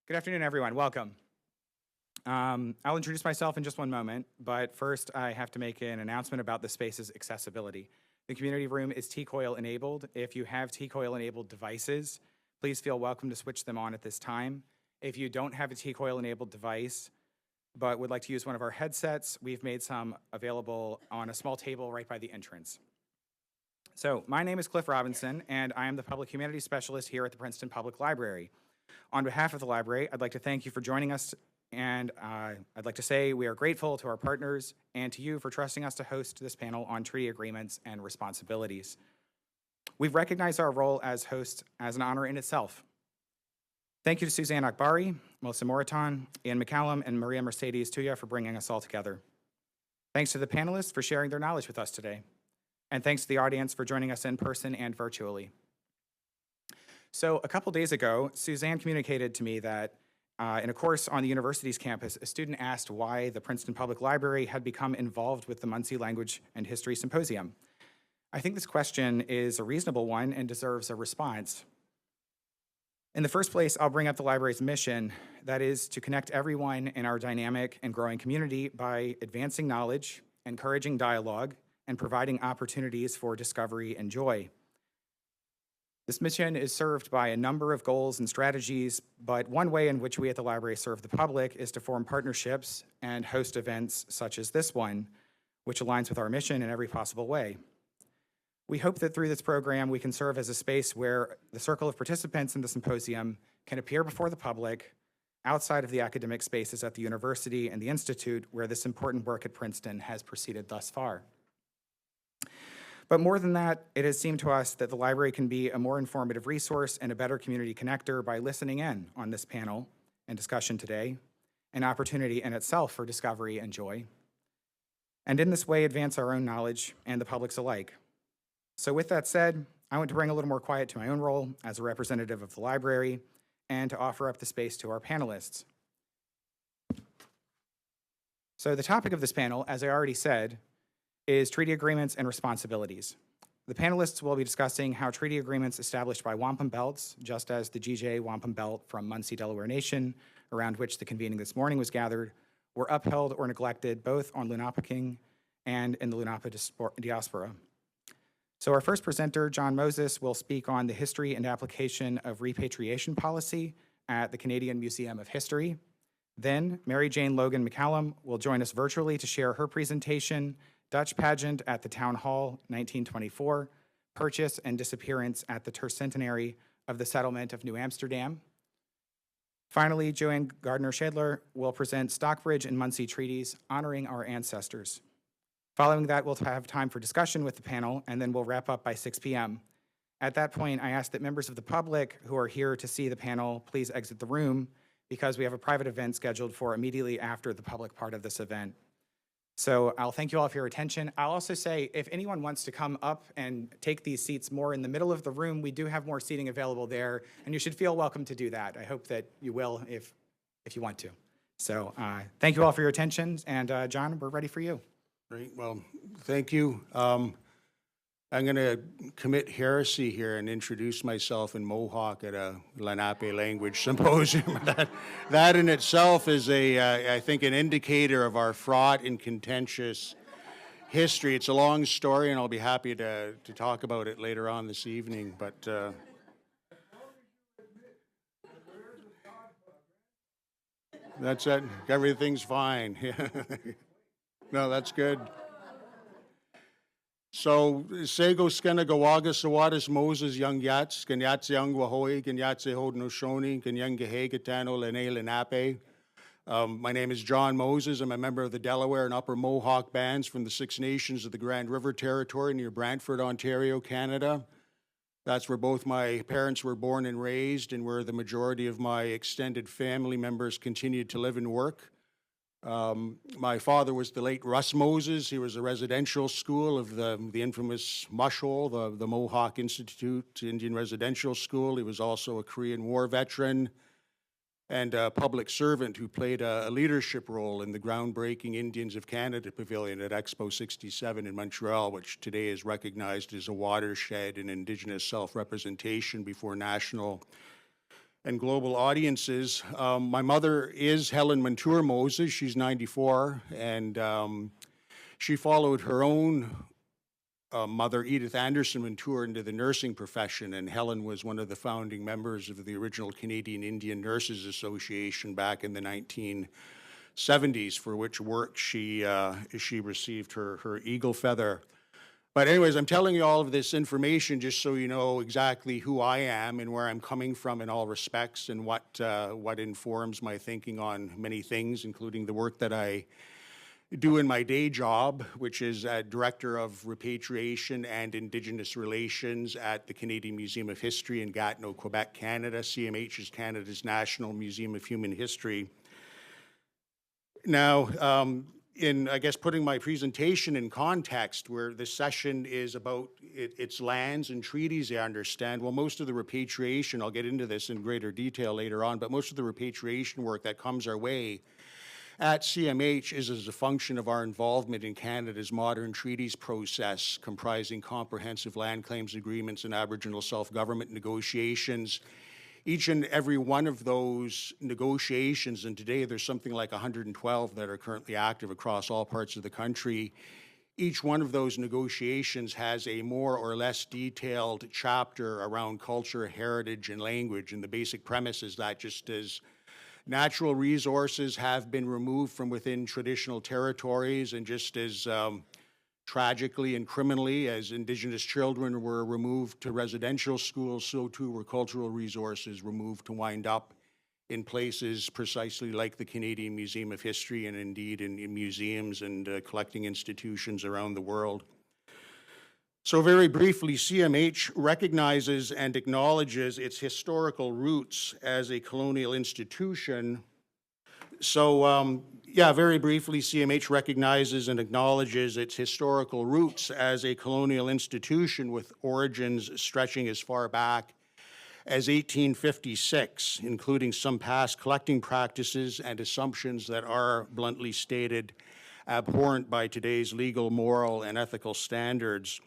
Good afternoon, everyone. Welcome. I'll introduce myself in just one moment, but first I have to make an announcement about the space's accessibility. The community room is T-coil enabled. If you have T-coil enabled devices, please feel welcome to switch them on at this time. If you don't have a T-coil enabled device, but would like to use one of our headsets, we've made some available on a small table right by the entrance. So my name is Cliff Robinson, and I am the Public Humanities Specialist here at the Princeton Public Library. On behalf of the library, I'd like to thank you for joining us, and I'd like to say we are grateful to our partners and to you for trusting us to host this panel on treaty agreements and responsibilities. We've recognized our role as hosts as an honor in itself. Thank you to Suzanne Akbari, Melissa Moriton, Ian McCallum, and Maria Mercedes Tuya for bringing us all together. Thanks to the panelists for sharing their knowledge with us today. And thanks to the audience for joining us in person and virtually. So a couple days ago, Suzanne communicated to me that in a course on the university's campus, a student asked why the Princeton Public Library had become involved with the Munsee Language and History Symposium. I think this question is a reasonable one and deserves a response. In the first place, I'll bring up the library's mission, that is to connect everyone in our dynamic and growing community by advancing knowledge, encouraging dialogue, and providing opportunities for discovery and joy. This mission is served by a number of goals and strategies, but one way in which we at the library serve the public is to form partnerships and host events such as this one, which aligns with our mission in every possible way. We hope that through this program, we can serve as a space where the circle of participants in the symposium can appear before the public outside of the academic spaces at the university and the institute where this important work at Princeton has proceeded thus far. But more than that, it has seemed to us that the library can be a more informative resource and a better community connector by listening in on this panel and discussion today, an opportunity in itself for discovery and joy, and in this way advance our own knowledge and the public's alike. So with that said, I want to bring a little more quiet to my own role as a representative of the library and to offer up the space to our panelists. So the topic of this panel, as I already said, is treaty agreements and responsibilities. The panelists will be discussing how treaty agreements established by wampum belts, just as the GJ wampum belt from Munsee-Delaware Nation, around which the convening this morning was gathered, were upheld or neglected both on LUNAAPAHKIING and in the Lunaape diaspora. So our first presenter, John Moses, will speak on the history and application of repatriation policy at the Canadian Museum of History. Then Mary Jane Logan McCallum will join us virtually to share her presentation, Dutch Pageant at the Town Hall, 1924, Purchase and Disappearance at the Tercentenary of the Settlement of New Amsterdam. Finally, Joanne Gardner Schedler will present Stockbridge and Munsee Treaties, honoring our ancestors. Following that, we'll have time for discussion with the panel, and then we'll wrap up by 6 p.m. At that point, I ask that members of the public who are here to see the panel please exit the room because we have a private event scheduled for immediately after the public part of this event. So I'll thank you all for your attention. I'll also say if anyone wants to come up and take these seats more in the middle of the room, we do have more seating available there, and you should feel welcome to do that. I hope that you will if you want to. So thank you all for your attention, and John, we're ready for you. Great. Well, thank you. I'm going to commit heresy here and introduce myself in Mohawk at a Lenape language symposium. that in itself is I think, an indicator of our fraught and contentious history. It's a long story, and I'll be happy to talk about it later on this evening. But that's it. Everything's fine. No, that's good. So, Sego Skenagawaga Sawadas Moses Young Yats, Kenyats Young Wahoi, Kenyatse Hodnoshoni, Kanyen'kehaka Tano Lene Lenape. My name is John Moses. I'm a member of the Delaware and Upper Mohawk bands from the Six Nations of the Grand River Territory near Brantford, Ontario, Canada. That's where both my parents were born and raised, and where the majority of my extended family members continued to live and work. My father was the late Russ Moses. He was a residential school of the infamous Mushhole, the Mohawk Institute Indian Residential School. He was also a Korean War veteran and a public servant who played a leadership role in the groundbreaking Indians of Canada Pavilion at Expo 67 in Montreal, which today is recognized as a watershed in Indigenous self-representation before national and global audiences. My mother is Helen Montour Moses. She's 94, and she followed her own mother, Edith Anderson Montour, into the nursing profession, and Helen was one of the founding members of the original Canadian Indian Nurses Association back in the 1970s, for which work she received her Eagle Feather. But anyways, I'm telling you all of this information just so you know exactly who I am and where I'm coming from in all respects, and what informs my thinking on many things, including the work that I do in my day job, which is Director of Repatriation and Indigenous Relations at the Canadian Museum of History in Gatineau, Quebec, Canada. CMH is Canada's National Museum of Human History. Now, in, I guess, putting my presentation in context, where this session is about its lands and treaties, I understand, well, most of the repatriation, I'll get into this in greater detail later on, but most of the repatriation work that comes our way at CMH is as a function of our involvement in Canada's modern treaties process, comprising comprehensive land claims agreements and Aboriginal self-government negotiations. Each and every one of those negotiations, and today there's something like 112 that are currently active across all parts of the country, each one of those negotiations has a more or less detailed chapter around culture, heritage, and language, and the basic premise is that just as natural resources have been removed from within traditional territories, and just as tragically and criminally as Indigenous children were removed to residential schools, so too were cultural resources removed to wind up in places precisely like the Canadian Museum of History, and indeed in museums and collecting institutions around the world. So very briefly, CMH recognizes and acknowledges its historical roots as a colonial institution. So yeah, very briefly, CMH recognizes and acknowledges its historical roots as a colonial institution with origins stretching as far back as 1856, including some past collecting practices and assumptions that are, bluntly stated, abhorrent by today's legal, moral, and ethical standards.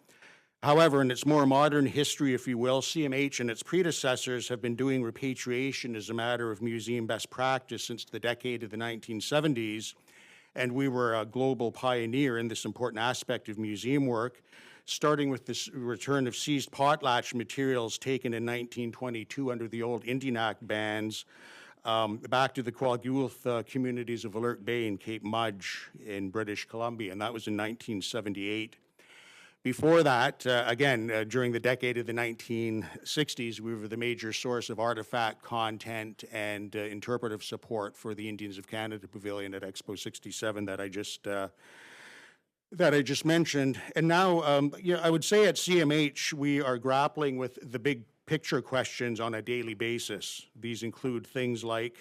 However, in its more modern history, if you will, CMH and its predecessors have been doing repatriation as a matter of museum best practice since the decade of the 1970s, and we were a global pioneer in this important aspect of museum work, starting with the return of seized potlatch materials taken in 1922 under the old Indian Act bans, back to the Kwagulth communities of Alert Bay and Cape Mudge in British Columbia, and that was in 1978. Before that, again, during the decade of the 1960s, we were the major source of artifact content and interpretive support for the Indians of Canada Pavilion at Expo 67 that I just mentioned. And now, yeah, I would say at CMH, we are grappling with the big picture questions on a daily basis. These include things like,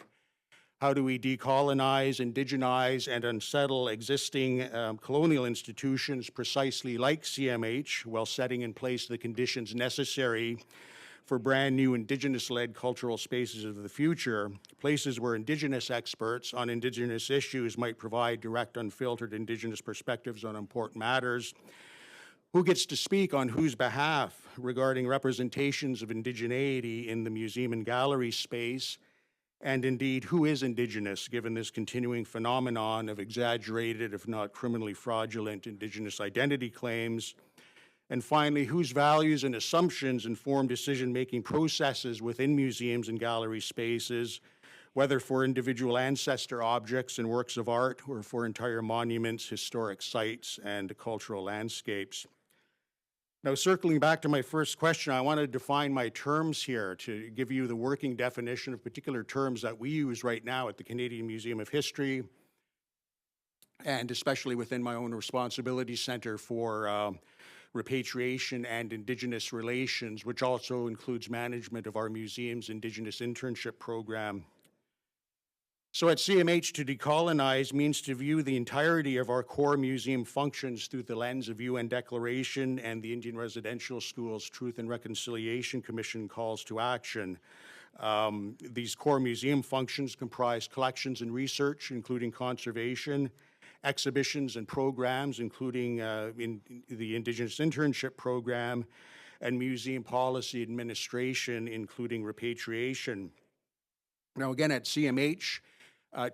how do we decolonize, indigenize, and unsettle existing colonial institutions precisely like CMH while setting in place the conditions necessary for brand new Indigenous-led cultural spaces of the future, places where Indigenous experts on Indigenous issues might provide direct, unfiltered Indigenous perspectives on important matters. Who gets to speak on whose behalf regarding representations of indigeneity in the museum and gallery space? And indeed, who is Indigenous, given this continuing phenomenon of exaggerated, if not criminally fraudulent, Indigenous identity claims? And finally, whose values and assumptions inform decision-making processes within museums and gallery spaces, whether for individual ancestor objects and works of art, or for entire monuments, historic sites, and cultural landscapes? Now, circling back to my first question, I want to define my terms here to give you the working definition of particular terms that we use right now at the Canadian Museum of History, and especially within my own responsibility center for repatriation and Indigenous relations, which also includes management of our museum's Indigenous internship program. So at CMH, to decolonize means to view the entirety of our core museum functions through the lens of UN Declaration and the Indian Residential Schools Truth and Reconciliation Commission calls to action. These core museum functions comprise collections and research, including conservation, exhibitions and programs, including in the Indigenous internship program, and museum policy administration, including repatriation. Now, again, at CMH,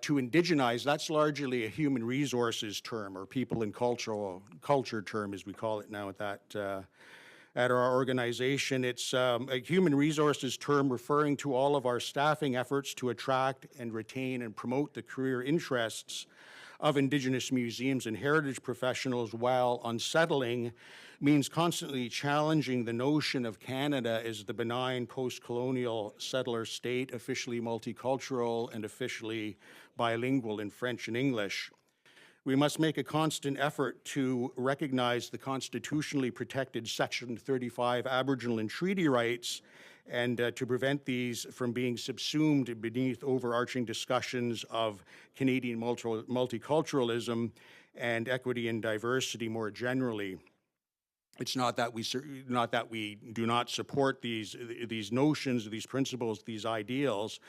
to indigenize, that's largely a human resources term, or people and culture term, as we call it now at our organization. It's a human resources term referring to all of our staffing efforts to attract and retain and promote the career interests of Indigenous museums and heritage professionals, while unsettling means constantly challenging the notion of Canada as the benign post-colonial settler state, officially multicultural and officially bilingual in French and English. We must make a constant effort to recognize the constitutionally protected Section 35 Aboriginal and treaty rights, and to prevent these from being subsumed beneath overarching discussions of Canadian multiculturalism and equity and diversity more generally. It's not that we do not support these notions, these principles, these ideals,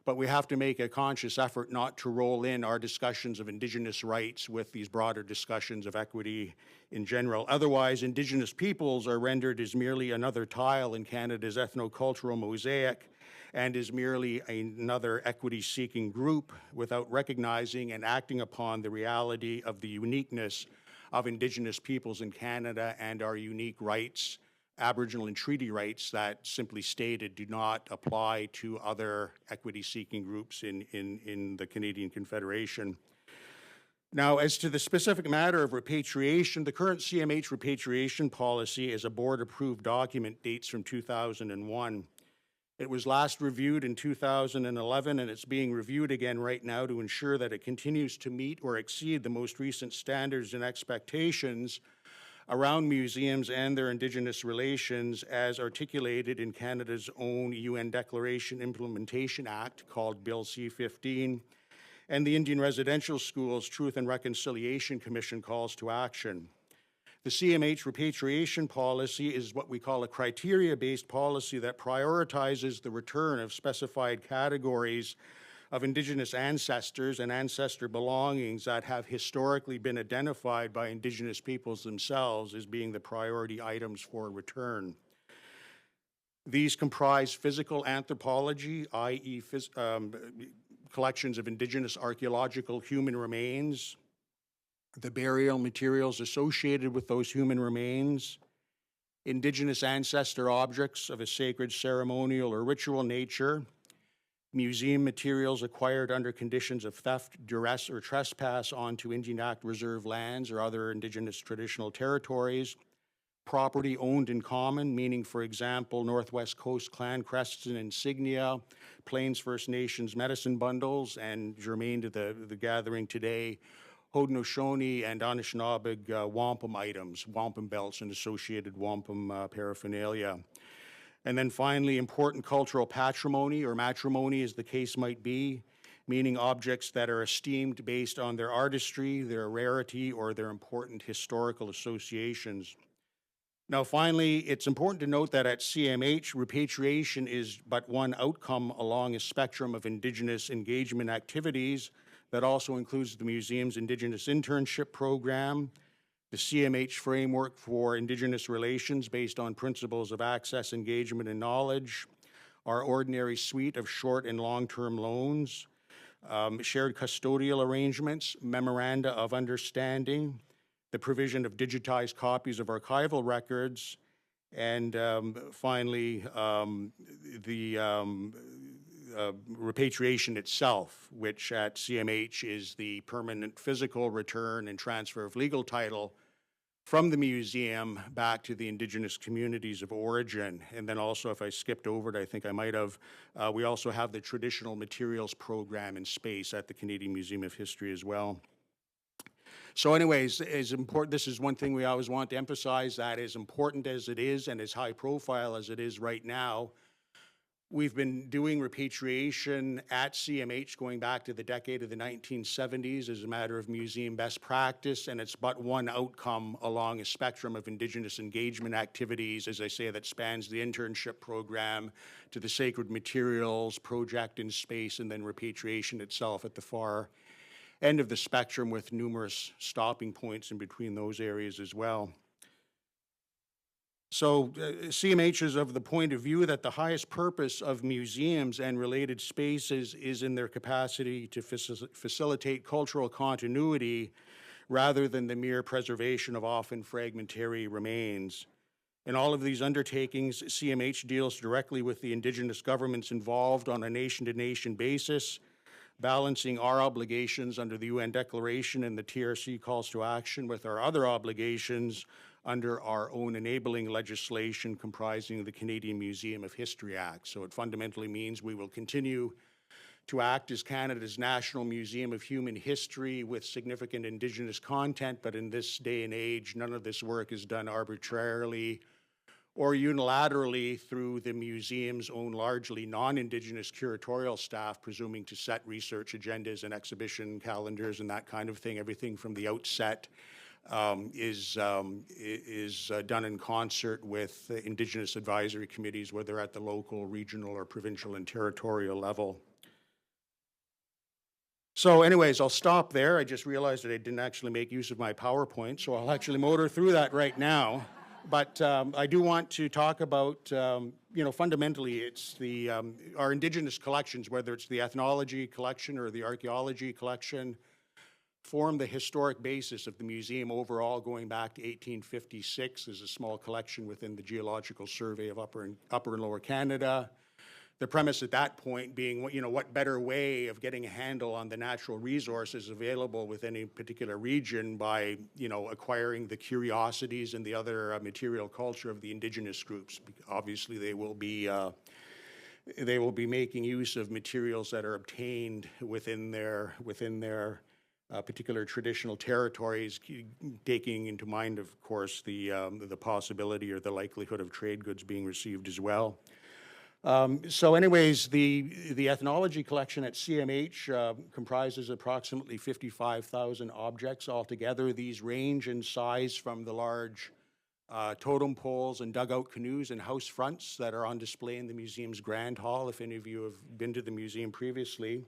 but we have to make a conscious effort not to roll in our discussions of Indigenous rights with these broader discussions of equity in general. Otherwise, Indigenous peoples are rendered as merely another tile in Canada's ethnocultural mosaic, and is merely another equity-seeking group, without recognizing and acting upon the reality of the uniqueness of Indigenous peoples in Canada and our unique rights, Aboriginal and treaty rights, that, simply stated, do not apply to other equity-seeking groups in the Canadian Confederation. Now, as to the specific matter of repatriation, the current CMH repatriation policy is a board-approved document, dates from 2001. It was last reviewed in 2011, and it's being reviewed again right now to ensure that it continues to meet or exceed the most recent standards and expectations around museums and their Indigenous relations as articulated in Canada's own UN Declaration Implementation Act, called Bill C-15, and the Indian Residential Schools Truth and Reconciliation Commission calls to action. The CMH repatriation policy is what we call a criteria-based policy that prioritizes the return of specified categories of Indigenous ancestors and ancestor belongings that have historically been identified by Indigenous peoples themselves as being the priority items for return. These comprise physical anthropology, i.e. collections of Indigenous archaeological human remains, the burial materials associated with those human remains, Indigenous ancestor objects of a sacred, ceremonial, or ritual nature, museum materials acquired under conditions of theft, duress, or trespass onto Indian Act reserve lands or other Indigenous traditional territories, property owned in common, meaning, for example, Northwest Coast Clan crests and insignia, Plains First Nations medicine bundles, and germane to the gathering today, Haudenosaunee and Anishinaabeg wampum items, wampum belts and associated wampum paraphernalia. And then finally, important cultural patrimony or matrimony, as the case might be, meaning objects that are esteemed based on their artistry, their rarity, or their important historical associations. Now, finally, it's important to note that at CMH, repatriation is but one outcome along a spectrum of Indigenous engagement activities that also includes the museum's Indigenous internship program, the CMH framework for Indigenous relations based on principles of access, engagement, and knowledge, our ordinary suite of short and long-term loans, shared custodial arrangements, memoranda of understanding, the provision of digitized copies of archival records, and finally, the repatriation itself, which at CMH is the permanent physical return and transfer of legal title from the museum back to the Indigenous communities of origin. And then also, if I skipped over it, I think I might have, we also have the traditional materials program in space at the Canadian Museum of History as well. So anyways, this is one thing we always want to emphasize, that as important as it is and as high profile as it is right now, we've been doing repatriation at CMH going back to the decade of the 1970s as a matter of museum best practice, and it's but one outcome along a spectrum of Indigenous engagement activities, as I say, that spans the internship program to the sacred materials project in space, and then repatriation itself at the far end of the spectrum, with numerous stopping points in between those areas as well. So CMH is of the point of view that the highest purpose of museums and related spaces is in their capacity to facilitate cultural continuity rather than the mere preservation of often fragmentary remains. In all of these undertakings, CMH deals directly with the Indigenous governments involved on a nation-to-nation basis, balancing our obligations under the UN Declaration and the TRC calls to action with our other obligations under our own enabling legislation comprising the Canadian Museum of History Act. So it fundamentally means we will continue to act as Canada's National Museum of Human History with significant Indigenous content, but in this day and age, none of this work is done arbitrarily or unilaterally through the museum's own largely non-Indigenous curatorial staff, presuming to set research agendas and exhibition calendars and that kind of thing. Everything from the outset is done in concert with Indigenous advisory committees, whether at the local, regional, or provincial and territorial level. So anyways, I'll stop there. I just realized that I didn't actually make use of my PowerPoint, so I'll actually motor through that right now. But I do want to talk about, fundamentally, it's the our Indigenous collections, whether it's the ethnology collection or the archaeology collection, form the historic basis of the museum overall, going back to 1856 as a small collection within the Geological Survey of Upper and Lower Canada. The premise at that point being, what better way of getting a handle on the natural resources available within any particular region by, acquiring the curiosities and the other material culture of the Indigenous groups. Obviously, they will be making use of materials that are obtained within their particular traditional territories, taking into mind, of course, the possibility or the likelihood of trade goods being received as well. So anyways, the ethnology collection at CMH comprises approximately 55,000 objects altogether. These range in size from the large totem poles and dugout canoes and house fronts that are on display in the museum's Grand Hall, if any of you have been to the museum previously,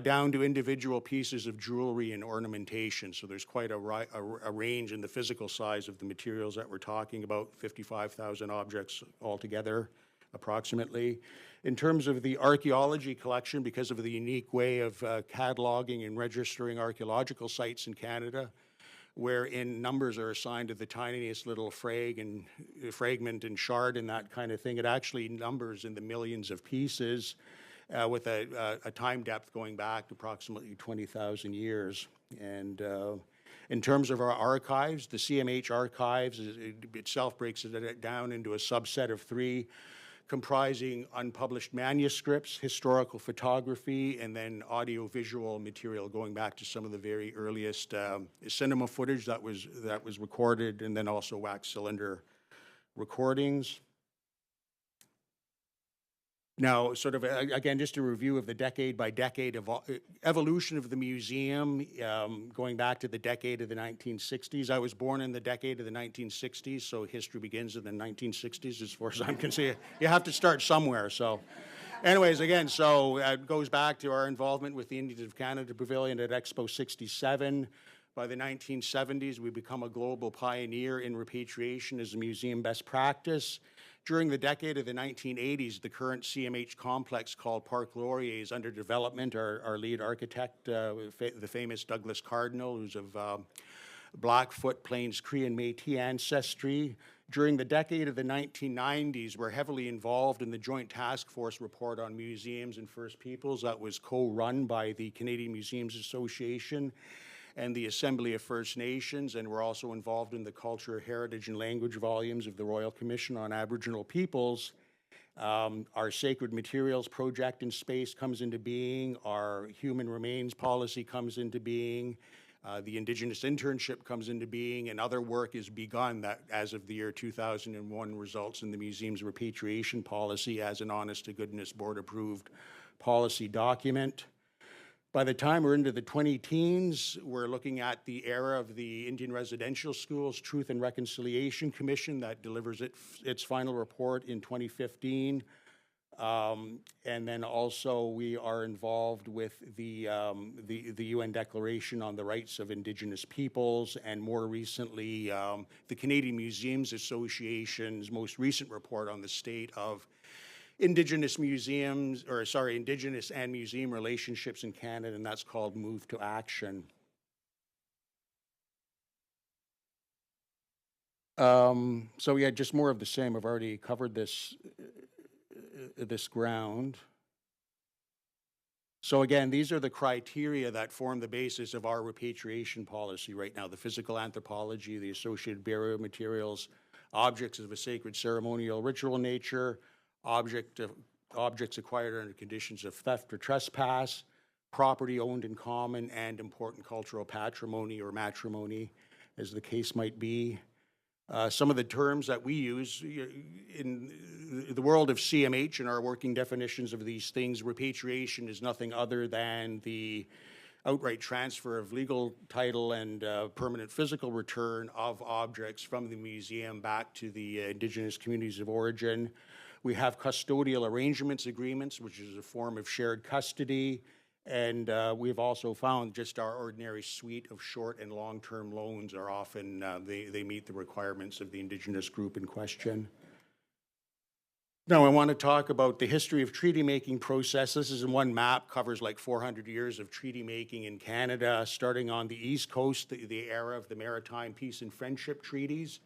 down to individual pieces of jewelry and ornamentation. So there's quite a range in the physical size of the materials that we're talking about, 55,000 objects altogether, approximately. In terms of the archaeology collection, because of the unique way of cataloging and registering archaeological sites in Canada, wherein numbers are assigned to the tiniest little fragment and shard and that kind of thing, it actually numbers in the millions of pieces with a time depth going back to approximately 20,000 years. And in terms of our archives, the CMH archives itself breaks it down into a subset of three, comprising unpublished manuscripts, historical photography, and then audio-visual material going back to some of the very earliest cinema footage that was recorded, and then also wax cylinder recordings. Now, sort of, again, just a review of the decade by decade of evolution of the museum, going back to the decade of the 1960s. I was born in the decade of the 1960s, so history begins in the 1960s as far as I'm concerned. You have to start somewhere, so. Anyways, again, so it goes back to our involvement with the Indians of Canada Pavilion at Expo 67. By the 1970s, we become a global pioneer in repatriation as a museum best practice. During the decade of the 1980s, the current CMH complex called Park Laurier is under development. Our lead architect, the famous Douglas Cardinal, who's of Blackfoot, Plains Cree, and Métis ancestry. During the decade of the 1990s, we're heavily involved in the Joint Task Force report on museums and First Peoples that was co-run by the Canadian Museums Association and the Assembly of First Nations, and we're also involved in the Culture, Heritage, and Language volumes of the Royal Commission on Aboriginal Peoples. Our Sacred Materials Project in Space comes into being. Our Human Remains Policy comes into being. The Indigenous Internship comes into being, and other work is begun that, as of the year 2001, results in the museum's repatriation policy as an honest-to-goodness board-approved policy document. By the time we're into the 20-teens, we're looking at the era of the Indian Residential Schools Truth and Reconciliation Commission that delivers its final report in 2015. And then also we are involved with the UN Declaration on the Rights of Indigenous Peoples, and more recently, the Canadian Museums Association's most recent report on the state of Indigenous museums, or sorry, Indigenous and museum relationships in Canada, and that's called Move to Action. So yeah, just more of the same. I've already covered this ground. So again, these are the criteria that form the basis of our repatriation policy right now: the physical anthropology, the associated burial materials, objects of a sacred ceremonial ritual nature, objects acquired under conditions of theft or trespass, property owned in common, and important cultural patrimony or matrimony, as the case might be. Some of the terms that we use in the world of CMH and our working definitions of these things: repatriation is nothing other than the outright transfer of legal title and permanent physical return of objects from the museum back to the Indigenous communities of origin. We have custodial arrangements agreements, which is a form of shared custody. And we've also found just our ordinary suite of short and long-term loans are often, they meet the requirements of the Indigenous group in question. Now I want to talk about the history of treaty-making process. This is in one map, covers like 400 years of treaty-making in Canada, starting on the East Coast, the era of the Maritime Peace and Friendship Treaties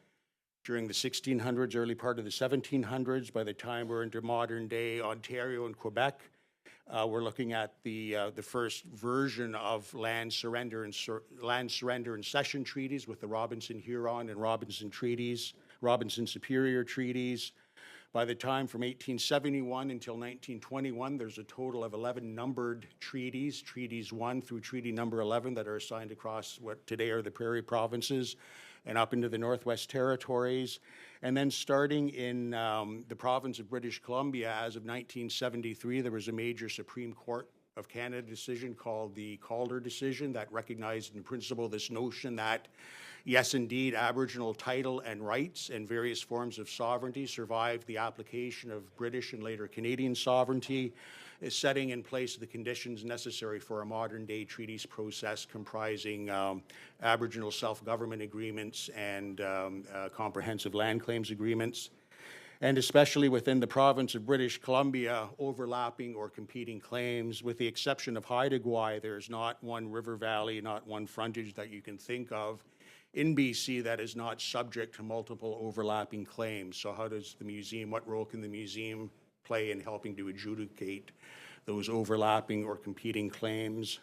during the 1600s, early part of the 1700s. By the time we're into modern-day Ontario and Quebec, we're looking at the first version of land surrender and cession treaties with the Robinson-Huron and Robinson treaties, Robinson-Superior treaties. By the time from 1871 until 1921, there's a total of 11 numbered treaties, treaties 1 through treaty number 11, that are assigned across what today are the Prairie Provinces and up into the Northwest Territories. And then starting in the province of British Columbia, as of 1973, there was a major Supreme Court of Canada decision called the Calder decision that recognized in principle this notion that, yes, indeed, Aboriginal title and rights and various forms of sovereignty survived the application of British and later Canadian sovereignty, is setting in place the conditions necessary for a modern-day treaties process comprising Aboriginal self-government agreements and comprehensive land claims agreements, and especially within the province of British Columbia, overlapping or competing claims. With the exception of Haida Gwaii, there's not one river valley, not one frontage that you can think of in BC that is not subject to multiple overlapping claims. So how does the museum, what role can the museum play in helping to adjudicate those overlapping or competing claims?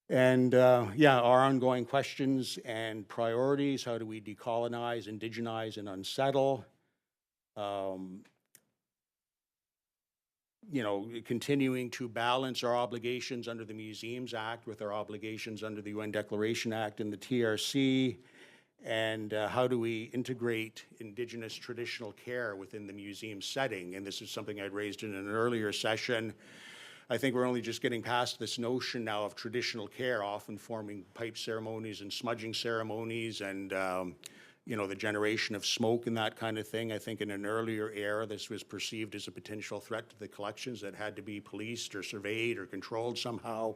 And yeah, our ongoing questions and priorities: how do we decolonize, indigenize, and unsettle? You know, continuing to balance our obligations under the Museums Act with our obligations under the UN Declaration Act and the TRC, and how do we integrate Indigenous traditional care within the museum setting? And this is something I'd raised in an earlier session. I think we're only just getting past this notion now of traditional care, often forming pipe ceremonies and smudging ceremonies and you know, the generation of smoke and that kind of thing. I think in an earlier era, this was perceived as a potential threat to the collections that had to be policed or surveyed or controlled somehow.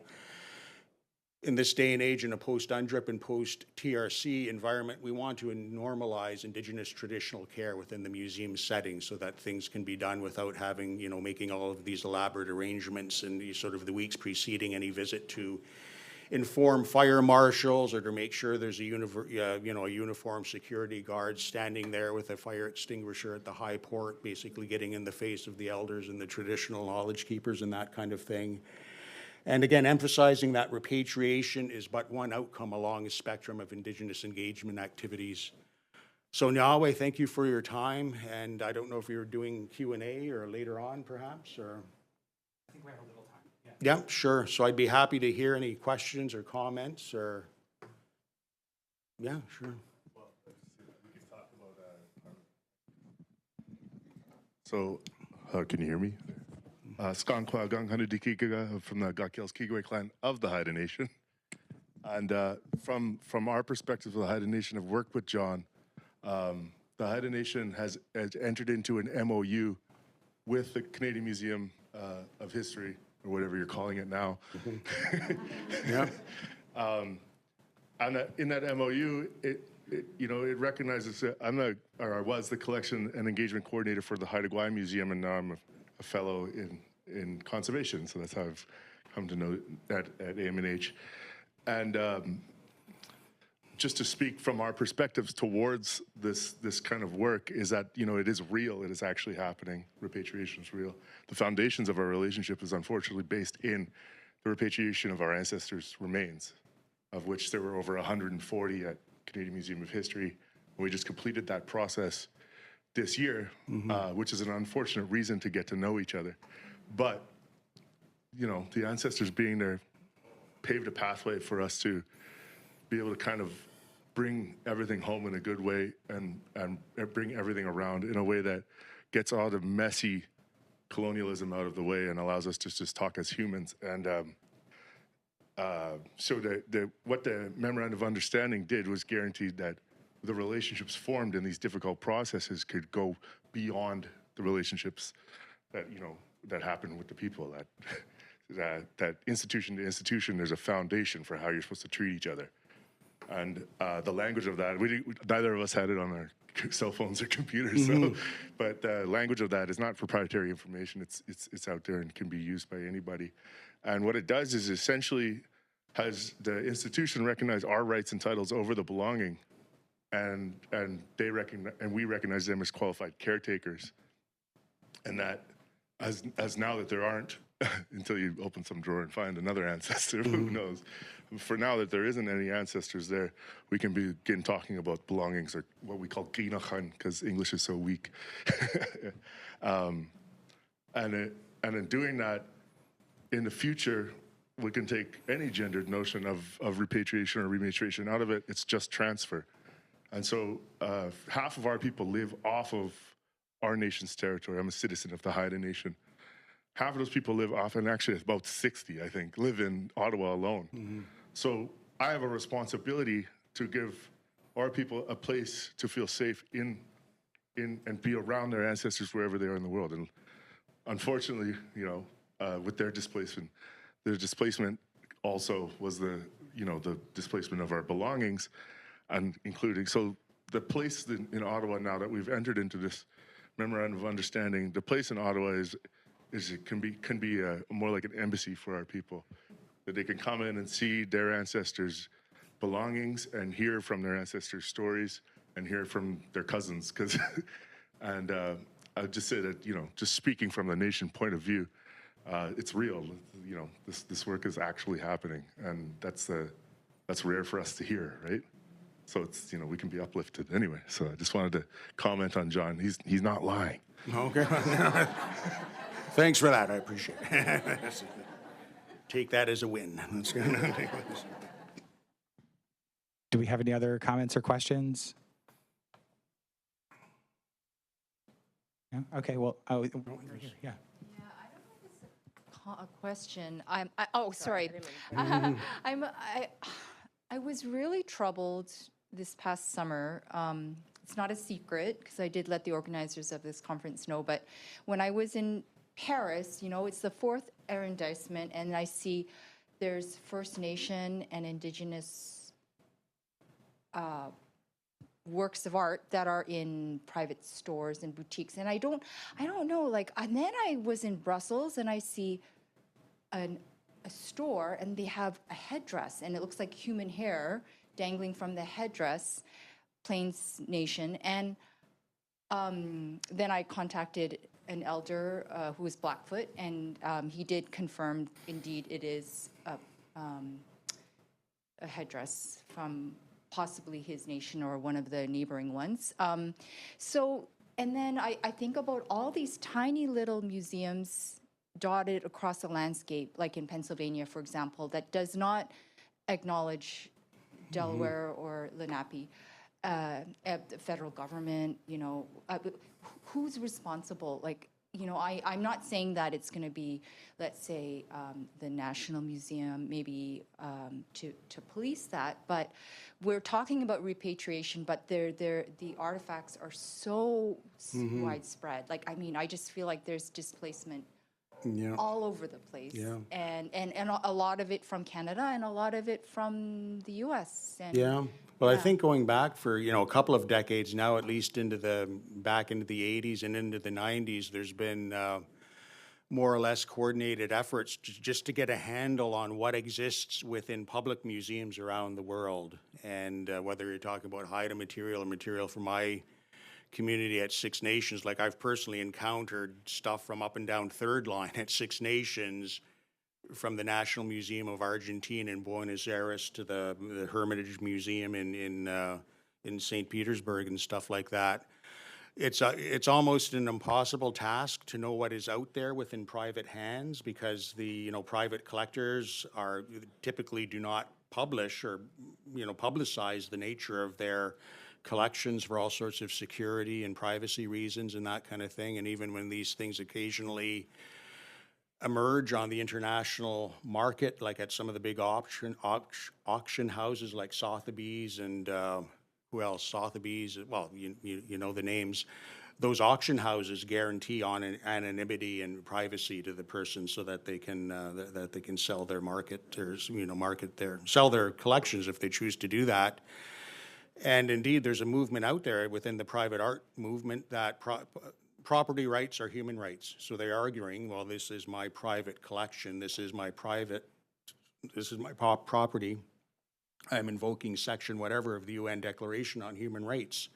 In this day and age, in a post-UNDRIP and post-TRC environment, we want to normalize Indigenous traditional care within the museum setting so that things can be done without having, you know, making all of these elaborate arrangements in the sort of the weeks preceding any visit to inform fire marshals or to make sure there's a uniformed security guard standing there with a fire extinguisher at the high port, basically getting in the face of the elders and the traditional knowledge keepers and that kind of thing. And again, emphasizing that repatriation is but one outcome along a spectrum of Indigenous engagement activities. So Nyaweh, thank you for your time, and I don't know if you're doing Q&A or later on perhaps, or? I think we have a little time. Yeah, sure. So I'd be happy to hear any questions or comments or, yeah, sure. Well, we can talk about, can you hear me? Skankwa Ganghanudikikaga from the Gakels Kigwe clan of the Haida Nation. And from our perspective of the Haida Nation, have worked with John. The Haida Nation has entered into an MOU with the Canadian Museum of History, or whatever you're calling it now. Yeah. And in that MOU, it recognizes that I was the collection and engagement coordinator for the Haida Gwaii Museum, and now I'm a fellow in conservation. So that's how I've come to know at AMNH. And just to speak from our perspectives towards this kind of work is that, it is real. It is actually happening. Repatriation is real. The foundations of our relationship is unfortunately based in the repatriation of our ancestors' remains, of which there were over 140 at Canadian Museum of History. And we just completed that process this year, which is an unfortunate reason to get to know each other. But, the ancestors being there paved a pathway for us to be able to kind of bring everything home in a good way and bring everything around in a way that gets all the messy colonialism out of the way and allows us to just talk as humans. And so what the Memorandum of Understanding did was guaranteed that the relationships formed in these difficult processes could go beyond the relationships that, that happen with the people, that institution to institution, there's a foundation for how you're supposed to treat each other. And the language of that, neither of us had it on our cell phones or computers, but the language of that is not proprietary information. It's out there and can be used by anybody. And what it does is essentially has the institution recognize our rights and titles over the belonging, and they recognize, and we recognize them as qualified caretakers. And that as now that there aren't, until you open some drawer and find another ancestor, who knows? For now that there isn't any ancestors there, we can begin talking about belongings, or what we call Kanyen'kehaka, because English is so weak. And in doing that, in the future, we can take any gendered notion of repatriation or rematriation out of it. It's just transfer. And so half of our people live off of our nation's territory. I'm a citizen of the Haida Nation. Half of those people live off, and actually about 60, I think, live in Ottawa alone. So I have a responsibility to give our people a place to feel safe in and be around their ancestors wherever they are in the world. And unfortunately, with their displacement also was the displacement of our belongings, and including, so the place in Ottawa now that we've entered into this Memorandum of Understanding, the place in Ottawa can be more like an embassy for our people, that they can come in and see their ancestors' belongings and hear from their ancestors' stories and hear from their cousins. And I would just say that, just speaking from the nation point of view, it's real. This work is actually happening, and that's rare for us to hear, right? So it's, we can be uplifted anyway. So I just wanted to comment on John. He's not lying. Okay. Thanks for that. I appreciate it. Take that as a win. That's good. Do we have any other comments or questions? No? Okay, well, right here, yeah. Yeah, I don't know if it's a question. Sorry. I was really troubled this past summer. It's not a secret because I did let the organizers of this conference know, but when I was in Paris, it's the 4th arrondissement, and I see there's First Nation and Indigenous works of art that are in private stores and boutiques, and I don't know, and then I was in Brussels and I see a store, and they have a headdress, and it looks like human hair dangling from the headdress, Plains Nation, and then I contacted an elder who is Blackfoot, and he did confirm, indeed, it is a headdress from possibly his nation or one of the neighboring ones. And then I think about all these tiny little museums dotted across the landscape, like in Pennsylvania, for example, that does not acknowledge Delaware or Lenape. The federal government, who's responsible? you know, I'm not saying that it's going to be, let's say, the National Museum, maybe to police that, but we're talking about repatriation, but the artifacts are so widespread. Like, I mean, I just feel like there's displacement Yeah. all over the place. Yeah. And a lot of it from Canada and a lot of it from the US. And Yeah. Well, I Yeah. think going back for, a couple of decades now, at least back into the 80s and into the 90s, there's been more or less coordinated efforts just to get a handle on what exists within public museums around the world. And whether you're talking about Haida material or material from my community at Six Nations, like I've personally encountered stuff from up and down Third Line at Six Nations, from the National Museum of Argentina in Buenos Aires to the Hermitage Museum in St. Petersburg and stuff like that. It's almost an impossible task to know what is out there within private hands, because the private collectors typically do not publish or publicize the nature of their collections for all sorts of security and privacy reasons and that kind of thing. And even when these things occasionally emerge on the international market, like at some of the big auction houses like Sotheby's and who else? Sotheby's, well, you know the names. Those auction houses guarantee anonymity and privacy to the person so that they can sell their sell their collections if they choose to do that. And indeed, there's a movement out there within the private art movement that property rights are human rights. So they're arguing, well, this is my private collection, this is my property. I'm invoking section whatever of the UN Declaration on Human Rights.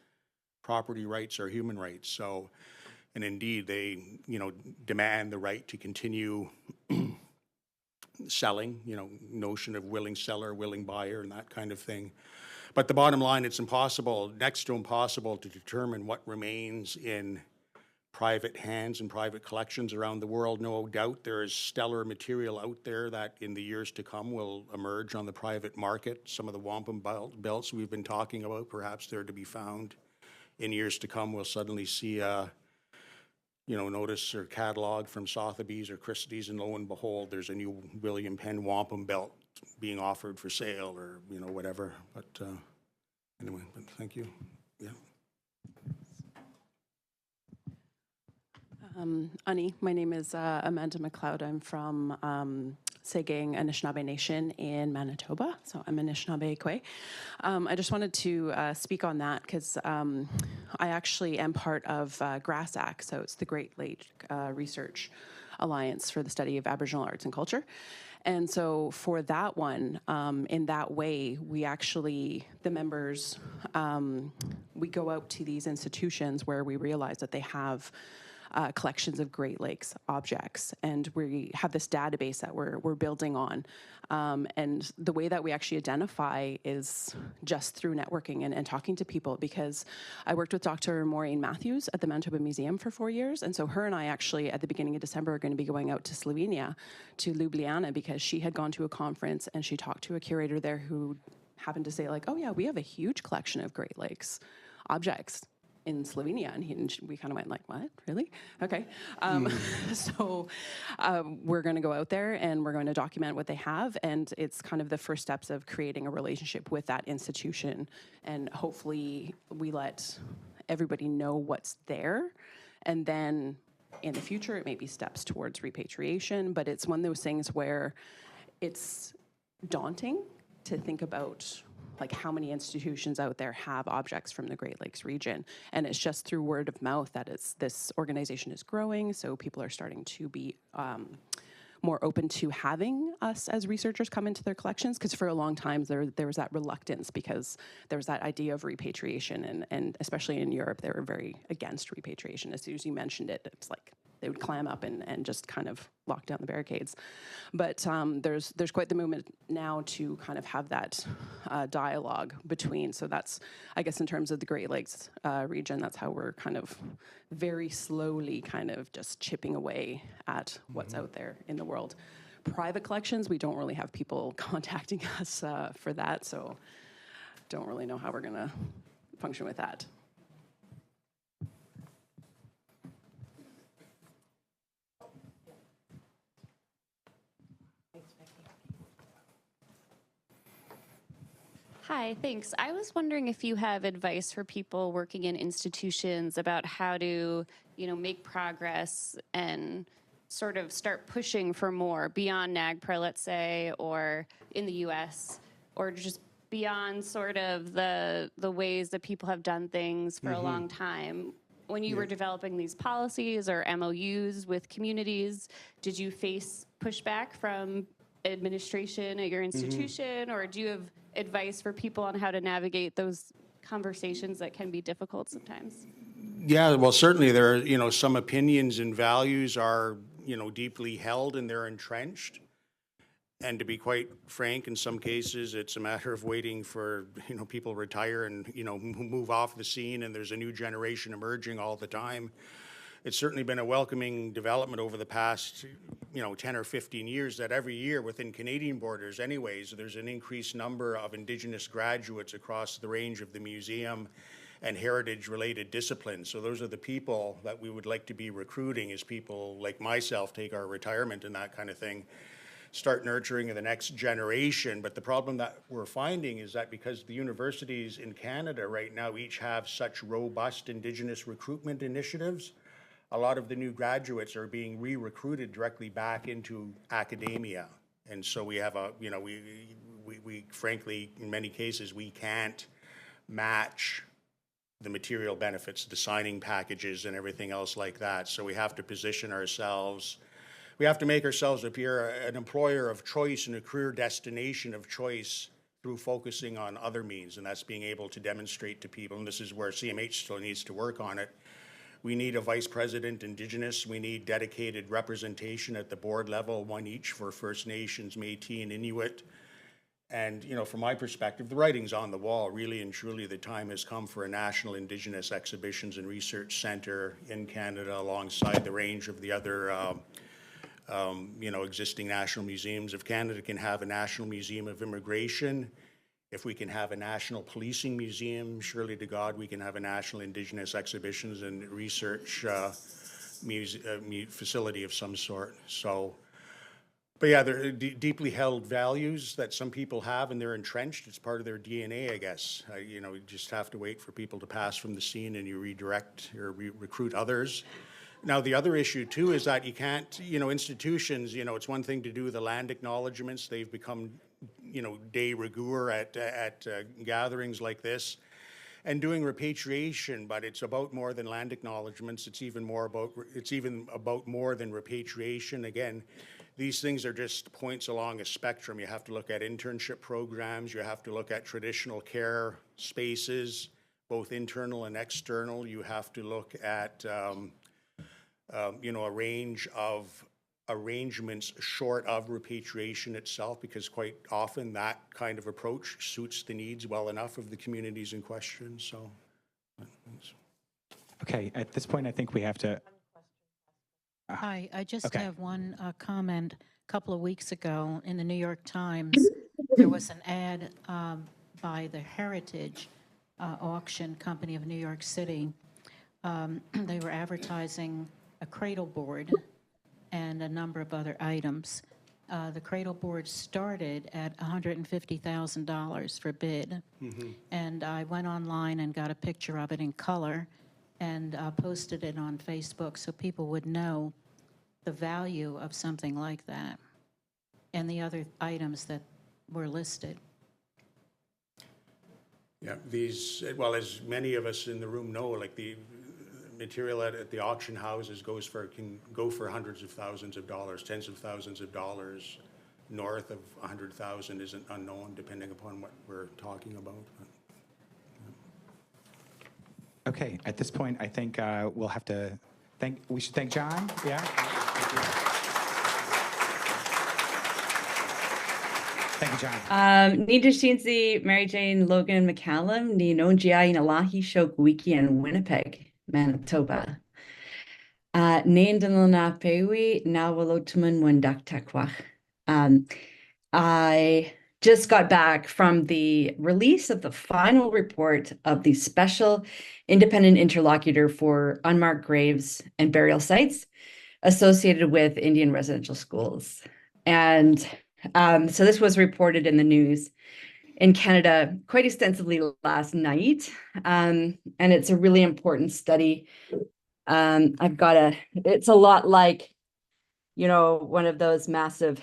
Property rights are human rights. So, and indeed, they, demand the right to continue selling, notion of willing seller, willing buyer, and that kind of thing. But the bottom line, it's next to impossible to determine what remains in private hands and private collections around the world. No doubt there is stellar material out there that in the years to come will emerge on the private market. Some of the wampum belts we've been talking about, perhaps they're to be found in years to come. We'll suddenly see a notice or catalog from Sotheby's or Christie's, and lo and behold, there's a new William Penn wampum belt being offered for sale, or whatever. But anyway, but thank you. Yeah. Ani, my name is Amanda McLeod. I'm from Sagang Anishinaabe Nation in Manitoba, so I'm Anishinaabe-Kwe. I just wanted to speak on that because I actually am part of GRASAC, so it's the Great Lake Research Alliance for the Study of Aboriginal Arts and Culture. And so for that one, in that way, we actually, the members, we go out to these institutions where we realize that they have collections of Great Lakes objects, and we have this database that we're building on. And the way that we actually identify is just through networking and talking to people, because I worked with Dr. Maureen Matthews at the Manitoba Museum for 4 years, and so her and I actually at the beginning of December are going to be going out to Slovenia, to Ljubljana, because she had gone to a conference and she talked to a curator there who happened to say, like, oh yeah, we have a huge collection of Great Lakes objects in Slovenia, and we kind of went like, what, really? Okay. So we're going to go out there and we're going to document what they have, and it's kind of the first steps of creating a relationship with that institution, and hopefully we let everybody know what's there, and then in the future it may be steps towards repatriation, but it's one of those things where it's daunting to think about like how many institutions out there have objects from the Great Lakes region. And it's just through word of mouth that this organization is growing, so people are starting to be more open to having us as researchers come into their collections, because for a long time there was that reluctance because there was that idea of repatriation, and especially in Europe they were very against repatriation. As soon as you mentioned it, it's like they would clam up and just kind of lock down the barricades. But there's quite the movement now to kind of have that dialogue between. So that's, I guess, in terms of the Great Lakes region, that's how we're kind of very slowly kind of just chipping away at what's out there in the world. Private collections, we don't really have people contacting us for that, so don't really know how we're going to function with that. Hi, thanks. I was wondering if you have advice for people working in institutions about how to, make progress and sort of start pushing for more beyond NAGPRA, let's say, or in the US, or just beyond sort of the ways that people have done things for a long time. When you were developing these policies or MOUs with communities, did you face pushback from administration at your institution, or do you have advice for people on how to navigate those conversations that can be difficult sometimes? Yeah, well, certainly there are, some opinions and values are, deeply held and they're entrenched. And to be quite frank, in some cases, it's a matter of waiting for, people retire and, move off the scene, and there's a new generation emerging all the time. It's certainly been a welcoming development over the past, 10 or 15 years that every year within Canadian borders anyways, there's an increased number of Indigenous graduates across the range of the museum and heritage-related disciplines. So those are the people that we would like to be recruiting as people like myself take our retirement and that kind of thing, start nurturing the next generation. But the problem that we're finding is that because the universities in Canada right now each have such robust Indigenous recruitment initiatives, a lot of the new graduates are being re-recruited directly back into academia. And so we have we frankly, in many cases, we can't match the material benefits, the signing packages and everything else like that. So we have to position ourselves, we have to make ourselves appear an employer of choice and a career destination of choice through focusing on other means, and that's being able to demonstrate to people, and this is where CMH still needs to work on it. We need a vice president Indigenous, we need dedicated representation at the board level, one each for First Nations, Métis and Inuit. And from my perspective, the writing's on the wall. Really and truly, the time has come for a national Indigenous exhibitions and research centre in Canada, alongside the range of the other, existing national museums. If Canada can have a National Museum of Immigration, if we can have a National Policing Museum, surely to God we can have a National Indigenous Exhibitions and Research facility of some sort. So. But yeah, they're deeply held values that some people have, and they're entrenched. It's part of their DNA, I guess. You just have to wait for people to pass from the scene, and you redirect or recruit others. Now, the other issue too is that you can't, institutions. It's one thing to do the land acknowledgements. They've become, de rigueur at gatherings like this, and doing repatriation. But it's about more than land acknowledgements. It's even about more than repatriation. Again. These things are just points along a spectrum. You have to look at internship programs. You have to look at traditional care spaces, both internal and external. You have to look at, a range of arrangements short of repatriation itself, because quite often that kind of approach suits the needs well enough of the communities in question. So, Okay, at this point, I think we have to. Hi, I just Okay. have one comment. A couple of weeks ago in the New York Times, there was an ad by the Heritage Auction Company of New York City. They were advertising a cradle board and a number of other items. The cradle board started at $150,000 for bid. And I went online and got a picture of it in color and posted it on Facebook so people would know the value of something like that and the other items that were listed. Yeah, well, as many of us in the room know, like the material at the auction houses can go for hundreds of thousands of dollars, tens of thousands of dollars. North of 100,000 isn't unknown, depending upon what we're talking about. Okay, at this point, I think we'll have to we should thank John. Yeah. Thank you, John. Ni Shinzi, Mary Jane, Logan, McCallum, Ni Nonjia Inalahi Shogwiki and Winnipeg, Manitoba. Named in Lunaapeewak, Nawalotuman Wendaktakwach. I just got back from the release of the final report of the Special Independent Interlocutor for Unmarked Graves and Burial Sites associated with Indian residential schools. And so this was reported in the news. in Canada quite extensively last night, and it's a really important study. It's a lot like, one of those massive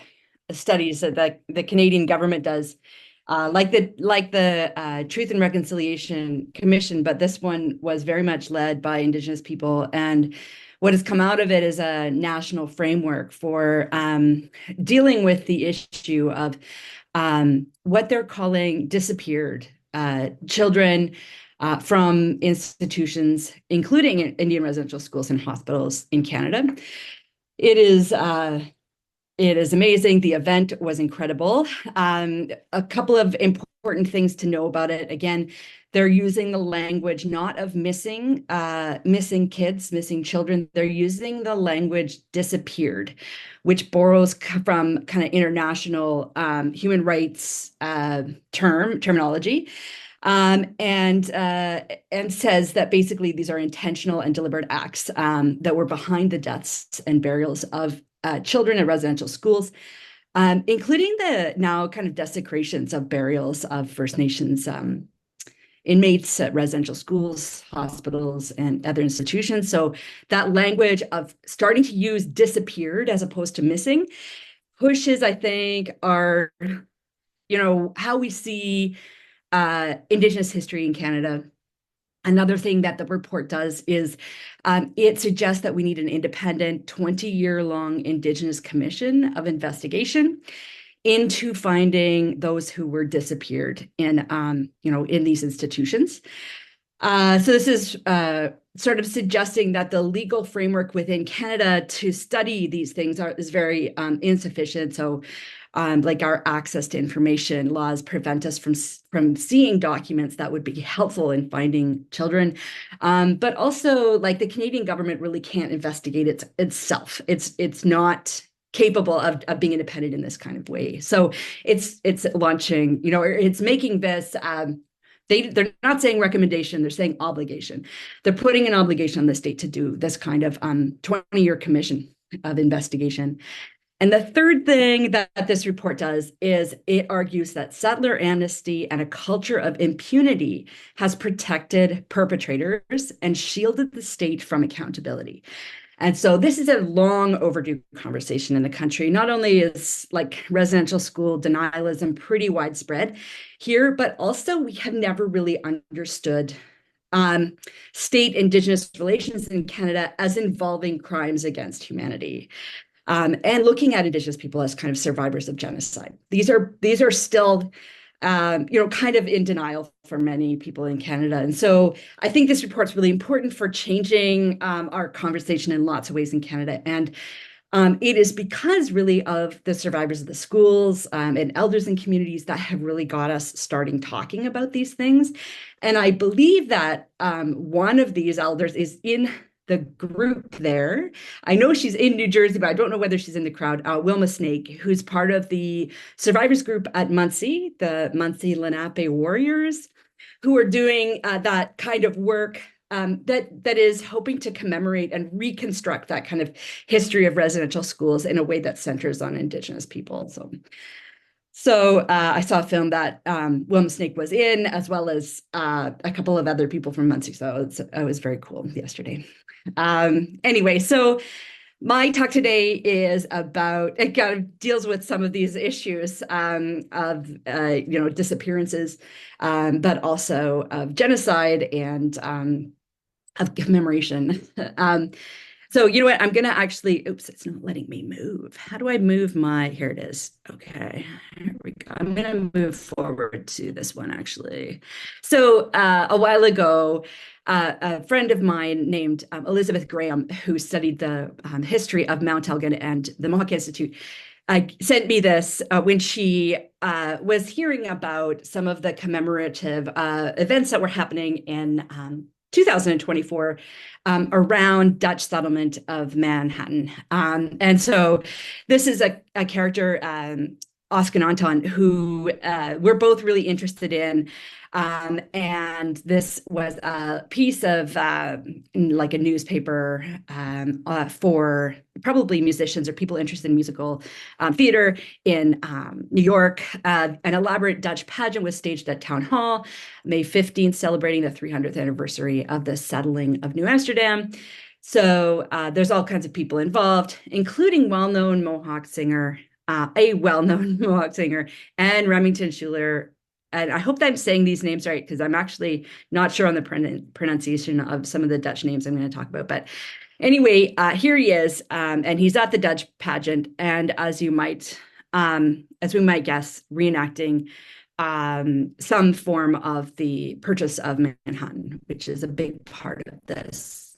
studies that the Canadian government does, like the Truth and Reconciliation Commission, but this one was very much led by Indigenous people. And what has come out of it is a national framework for dealing with the issue of what they're calling disappeared children from institutions, including Indian residential schools and hospitals in Canada. It is amazing. The event was incredible. A couple of important things to know about it. Again, they're using the language not of missing kids, missing children. They're using the language disappeared, which borrows from kind of international human rights terminology. And says that basically these are intentional and deliberate acts that were behind the deaths and burials of children at residential schools, including the now kind of desecrations of burials of First Nations inmates at residential schools, hospitals, and other institutions. So that language of starting to use disappeared as opposed to missing pushes, I think, our, how we see Indigenous history in Canada. Another thing that the report does is it suggests that we need an independent 20-year-long Indigenous commission of investigation into finding those who were disappeared in these institutions. So this is sort of suggesting that the legal framework within Canada to study these things is very insufficient. So like our access to information laws prevent us from seeing documents that would be helpful in finding children. But also, like, the Canadian government really can't investigate itself. It's not capable of being independent in this kind of way. So it's launching, it's making this, they're not saying recommendation, they're saying obligation. They're putting an obligation on the state to do this kind of 20-year commission of investigation. And the third thing that this report does is it argues that settler amnesty and a culture of impunity has protected perpetrators and shielded the state from accountability. And so this is a long overdue conversation in the country. Not only is like residential school denialism pretty widespread here, but also we have never really understood state Indigenous relations in Canada as involving crimes against humanity. And looking at Indigenous people as kind of survivors of genocide. These are still, kind of in denial for many people in Canada. And so I think this report's really important for changing our conversation in lots of ways in Canada. And it is because really of the survivors of the schools and elders and communities that have really got us starting talking about these things. And I believe that one of these elders is in the group there. I know she's in New Jersey, but I don't know whether she's in the crowd. Wilma Snake, who's part of the survivors group at Munsee, the Munsee Lenape Warriors, who are doing that kind of work that is hoping to commemorate and reconstruct that kind of history of residential schools in a way that centers on Indigenous people. So I saw a film that Wilma Snake was in, as well as a couple of other people from Munsee. So it was very cool yesterday. Anyway, so my talk today is about, it kind of deals with some of these issues of, disappearances, but also of genocide and of commemoration. So you know what, I'm going to actually, oops, it's not letting me move. How do I move here it is. Okay, here we go. I'm going to move forward to this one, actually. So a while ago, a friend of mine named Elizabeth Graham, who studied the history of Mount Elgin and the Mohawk Institute, sent me this when she was hearing about some of the commemorative events that were happening in 2024 around Dutch settlement of Manhattan. And so this is a character, Oskananton, who we're both really interested in. And this was a piece of like a newspaper for probably musicians or people interested in musical theater in New York. An elaborate Dutch pageant was staged at Town Hall, May 15th, celebrating the 300th anniversary of the settling of New Amsterdam. So there's all kinds of people involved, including well-known Mohawk singer, a well-known Mohawk singer, and Remington Schedler. And I hope that I'm saying these names right, because I'm actually not sure on the pronunciation of some of the Dutch names I'm going to talk about. But anyway, here he is, and he's at the Dutch pageant. And as we might guess, reenacting some form of the purchase of Manhattan, which is a big part of this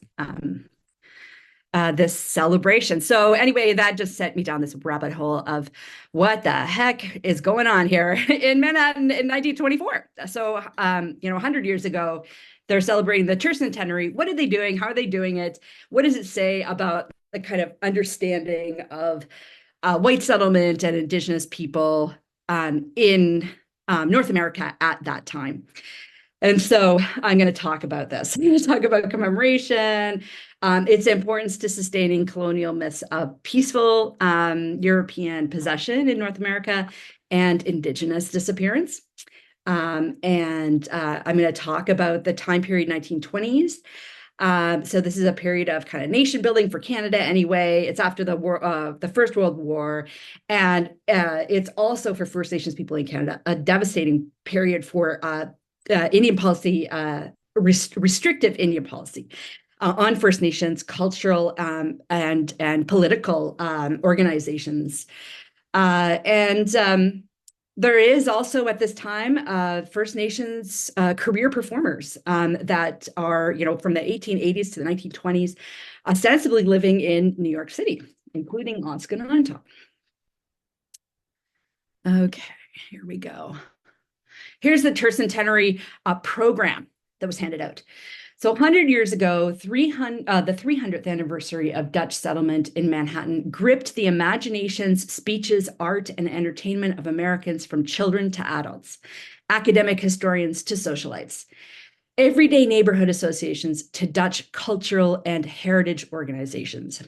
this celebration. So anyway, that just sent me down this rabbit hole of what the heck is going on here in Manhattan in 1924. So, 100 years ago, they're celebrating the Tercentenary. What are they doing? How are they doing it? What does it say about the kind of understanding of white settlement and Indigenous people in North America at that time? And so I'm going to talk about this. I'm going to talk about commemoration, its importance to sustaining colonial myths of peaceful European possession in North America and Indigenous disappearance. And I'm going to talk about the time period 1920s. So this is a period of kind of nation building for Canada anyway. It's after the war, the First World War. And it's also for First Nations people in Canada, a devastating period for Indian policy, restrictive Indian policy on First Nations, cultural and political organizations. There is also at this time First Nations career performers that are, from the 1880s to the 1920s, ostensibly living in New York City, including Oskananton. Okay, here we go. Here's the Tercentenary program that was handed out. So 100 years ago, the 300th anniversary of Dutch settlement in Manhattan gripped the imaginations, speeches, art, and entertainment of Americans from children to adults, academic historians to socialites, everyday neighborhood associations to Dutch cultural and heritage organizations.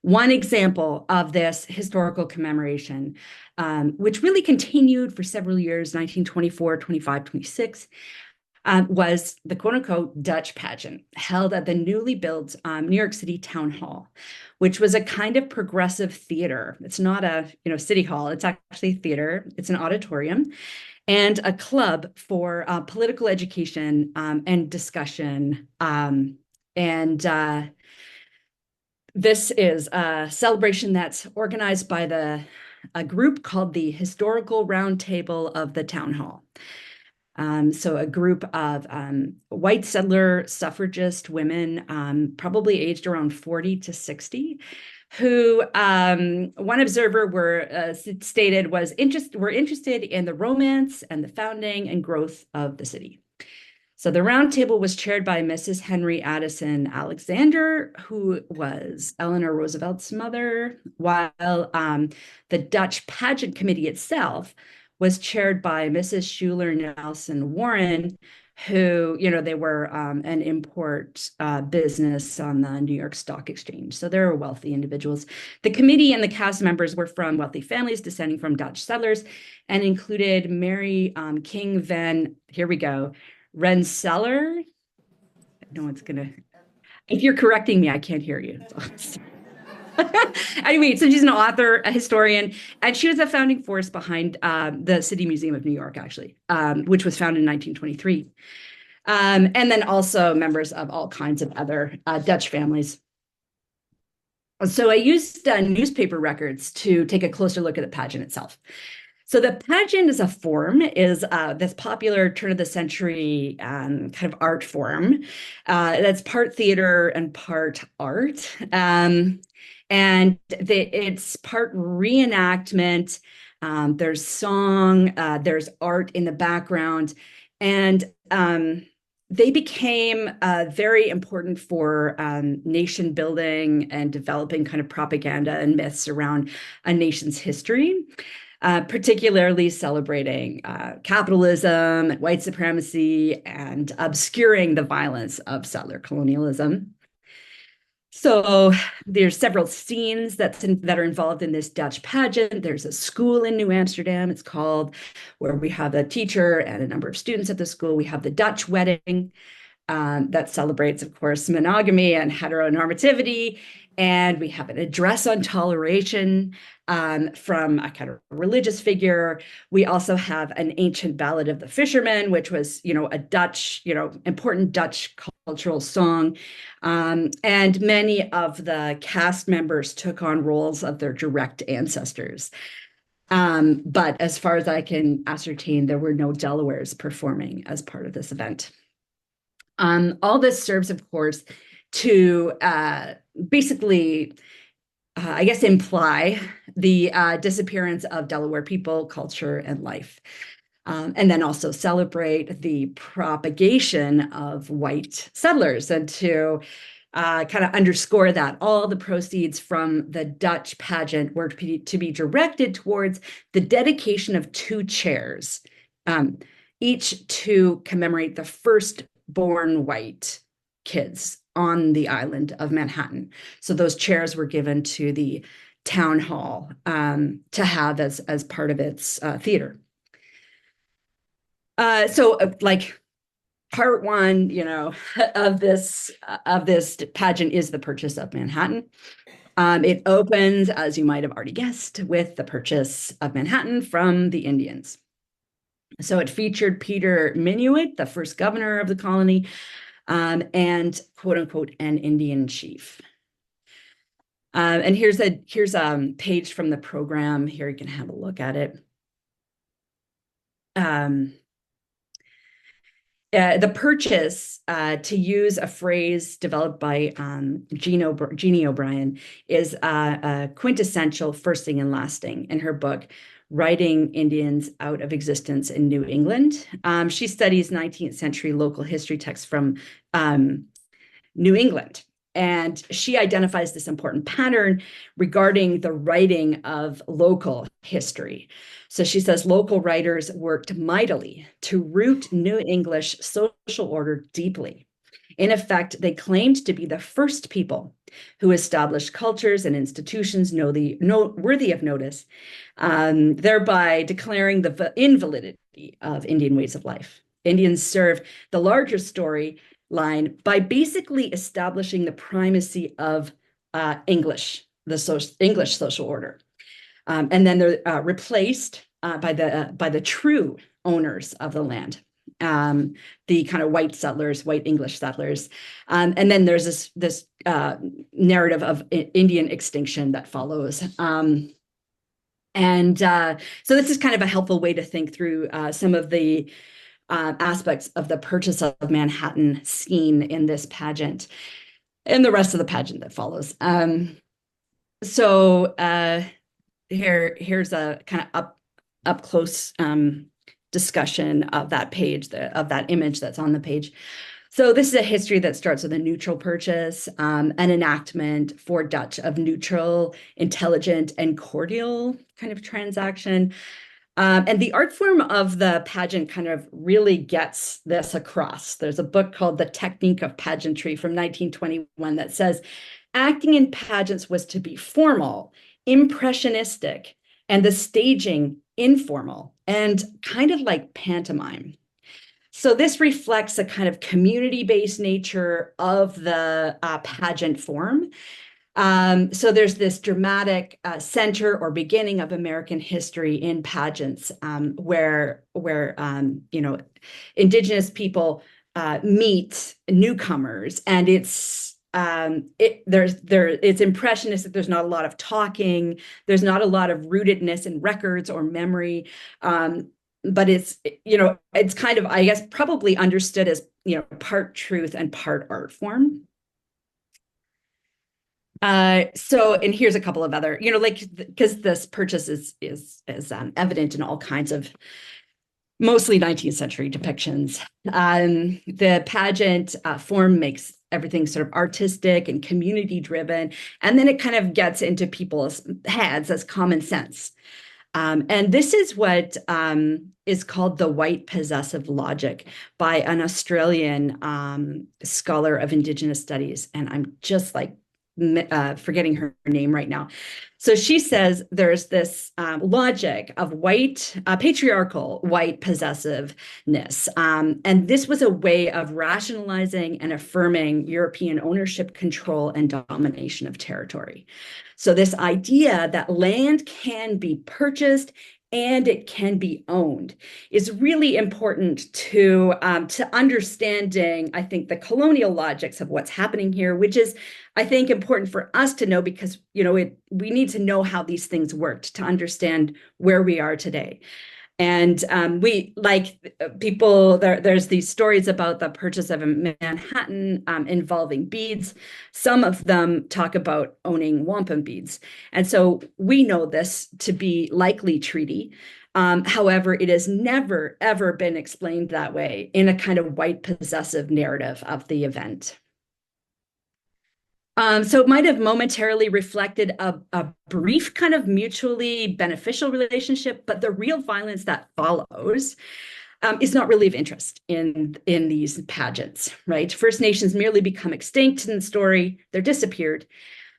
One example of this historical commemoration, which really continued for several years, 1924, 25, 26, was the quote-unquote Dutch pageant held at the newly built New York City Town Hall, which was a kind of progressive theater. It's not a city hall, it's actually theater. It's an auditorium and a club for political education and discussion. This is a celebration that's organized by a group called the Historical Roundtable of the Town Hall. So a group of white settler suffragist women, probably aged around 40 to 60, who one observer stated were interested in the romance and the founding and growth of the city. So the roundtable was chaired by Mrs. Henry Addison Alexander, who was Eleanor Roosevelt's mother, while the Dutch pageant committee itself was chaired by Mrs. Schuyler Nelson Warren, who, they were an import business on the New York Stock Exchange. So they were wealthy individuals. The committee and the cast members were from wealthy families descending from Dutch settlers and included Mary King van, here we go, Rensselaer. No one's gonna, if you're correcting me, I can't hear you. Anyway, so she's an author, a historian, and she was a founding force behind the City Museum of New York, actually, which was founded in 1923. And then also members of all kinds of other Dutch families. So I used newspaper records to take a closer look at the pageant itself. So the pageant as a form is this popular turn of the century kind of art form that's part theater and part art. It's part reenactment. There's song, there's art in the background, and they became very important for nation building and developing kind of propaganda and myths around a nation's history. particularly celebrating capitalism and white supremacy and obscuring the violence of settler colonialism. So there's several scenes that are involved in this Dutch pageant. There's a school in New Amsterdam, it's called, where we have a teacher and a number of students at the school. We have the Dutch wedding that celebrates, of course, monogamy and heteronormativity. And we have an address on toleration from a kind of religious figure. We also have an ancient ballad of the fishermen, which was, a Dutch, important Dutch cultural song. And many of the cast members took on roles of their direct ancestors. But as far as I can ascertain, there were no Delawares performing as part of this event. All this serves, of course, to basically, I guess, imply the disappearance of Delaware people, culture, and life. And then also celebrate the propagation of white settlers, and to kind of underscore that all the proceeds from the Dutch pageant were to be directed towards the dedication of 2 chairs, each to commemorate the first-born white kids on the island of Manhattan. So those chairs were given to the town hall to have as part of its theater. So part 1, of this pageant is the purchase of Manhattan. It opens, as you might have already guessed, with the purchase of Manhattan from the Indians. So it featured Peter Minuit, the first governor of the colony, and quote unquote an Indian chief. And here's a page from the program. Here you can have a look at it. The purchase, to use a phrase developed by Jeannie O'Brien, is a quintessential first thing and last thing in her book, Writing Indians Out of Existence in New England. She studies 19th century local history texts from New England. And she identifies this important pattern regarding the writing of local history. So she says local writers worked mightily to root New English social order deeply. In effect, they claimed to be the first people who established cultures and institutions worthy of notice, thereby declaring the invalidity of Indian ways of life. Indians serve the larger story line by basically establishing the primacy of English, English social order. And then they're replaced by the true owners of the land, the kind of white settlers, white English settlers. And then there's this narrative of Indian extinction that follows. So this is kind of a helpful way to think through some of the aspects of the purchase of Manhattan seen in this pageant and the rest of the pageant that follows. Here's a kind of up close discussion of that page, of that image that's on the page. So this is a history that starts with a neutral purchase, an enactment for Dutch of neutral, intelligent, and cordial kind of transaction. And the art form of the pageant kind of really gets this across. There's a book called The Technique of Pageantry from 1921 that says, acting in pageants was to be formal, impressionistic, and the staging informal, and kind of like pantomime. So this reflects a kind of community-based nature of the pageant form. So there's this dramatic center or beginning of American history in pageants, where Indigenous people meet newcomers, and it's impressionistic. There's not a lot of talking. There's not a lot of rootedness in records or memory. But it's kind of, I guess, probably understood as, part truth and part art form. And here's a couple of other, because this purchase is evident in all kinds of mostly 19th century depictions. The pageant form makes everything sort of artistic and community driven, and then it kind of gets into people's heads as common sense. And this is what is called the white possessive logic by an Australian scholar of Indigenous studies. And I'm just like forgetting her name right now. So she says there's this logic of patriarchal white possessiveness. And this was a way of rationalizing and affirming European ownership, control, and domination of territory. So this idea that land can be purchased and it can be owned is really important to understanding, I think, the colonial logics of what's happening here, which is, I think, important for us to know because, we need to know how these things worked to understand where we are today. And we, like people, there's these stories about the purchase of Manhattan involving beads. Some of them talk about owning wampum beads. And so we know this to be likely treaty. However, it has never, ever been explained that way in a kind of white possessive narrative of the event. So it might have momentarily reflected a brief kind of mutually beneficial relationship, but the real violence that follows is not really of interest in these pageants, right? First Nations merely become extinct in the story, they're disappeared,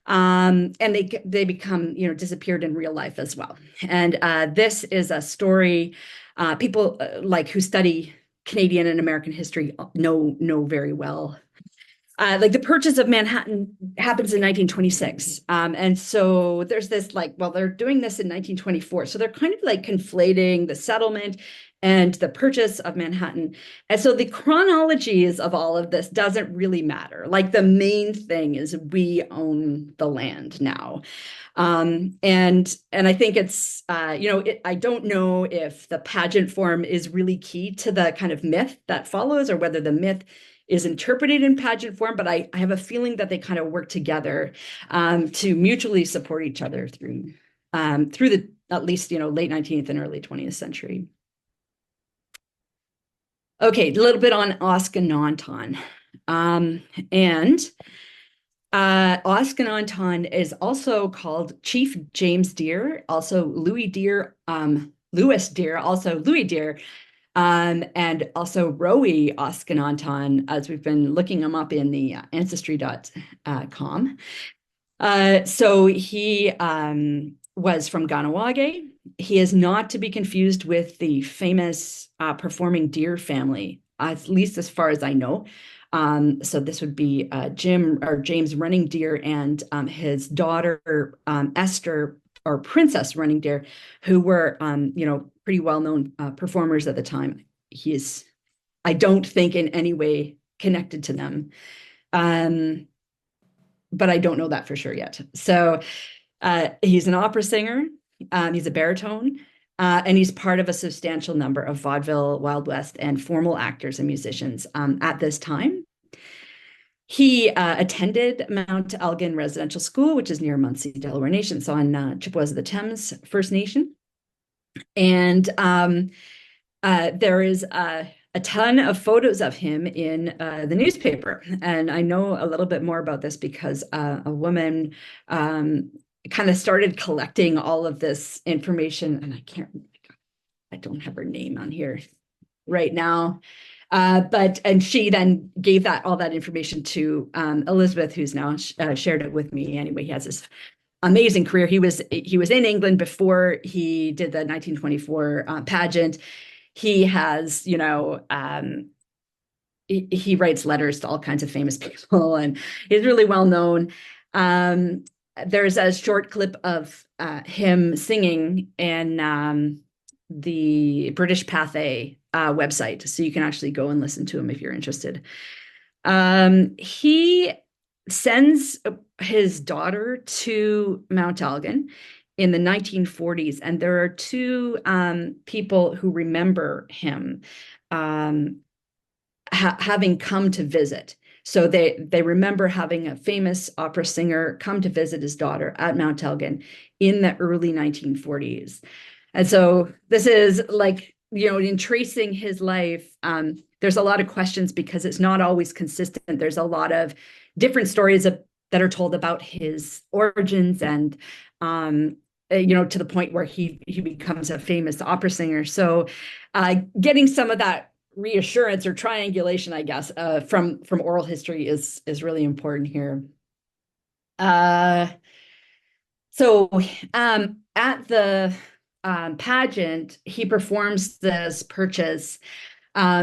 and they become, disappeared in real life as well. And this is a story people like who study Canadian and American history know very well. Like the purchase of Manhattan happens in 1926. And so there's this they're doing this in 1924. So they're kind of like conflating the settlement and the purchase of Manhattan. And so the chronologies of all of this doesn't really matter. Like the main thing is we own the land now. And I think it's, I don't know if the pageant form is really key to the kind of myth that follows or whether the myth is interpreted in pageant form, but I have a feeling that they kind of work together to mutually support each other through the at least late 19th and early 20th century. Okay, a little bit on Oskanonton. Oskanonton is also called Chief James Deer, also Louis Deer, Louis Deer, also Louis Deer, and also Rowie Oskanonton, as we've been looking him up in the ancestry.com. So he was from Ganawage. He is not to be confused with the famous performing deer family, at least as far as I know. So this would be James Running Deer and his daughter Esther, or Princess Running Deer, who were pretty well-known performers at the time. He is, I don't think, in any way connected to them, but I don't know that for sure yet. So he's an opera singer, he's a baritone, and he's part of a substantial number of vaudeville, Wild West, and formal actors and musicians at this time. He attended Mount Elgin Residential School, which is near Munsee-Delaware Nation, so on Chippewas of the Thames First Nation. And there is a ton of photos of him in the newspaper. And I know a little bit more about this because a woman kind of started collecting all of this information, and I don't have her name on here right now. And she then gave all that information to Elizabeth, who's now shared it with me. Anyway, he has this amazing career. He was in England before he did the 1924 pageant. He has, he writes letters to all kinds of famous people, and he's really well known. There's a short clip of him singing in the British Pathé website, so you can actually go and listen to him if you're interested. He sends his daughter to Mount Elgin in the 1940s, and there are two people who remember him having come to visit. So they remember having a famous opera singer come to visit his daughter at Mount Elgin in the early 1940s. And so this is like, in tracing his life, there's a lot of questions because it's not always consistent. There's a lot of different stories that are told about his origins, and to the point where he becomes a famous opera singer. So getting some of that reassurance or triangulation, I guess, from oral history is really important here. So at the pageant, he performs this purchase.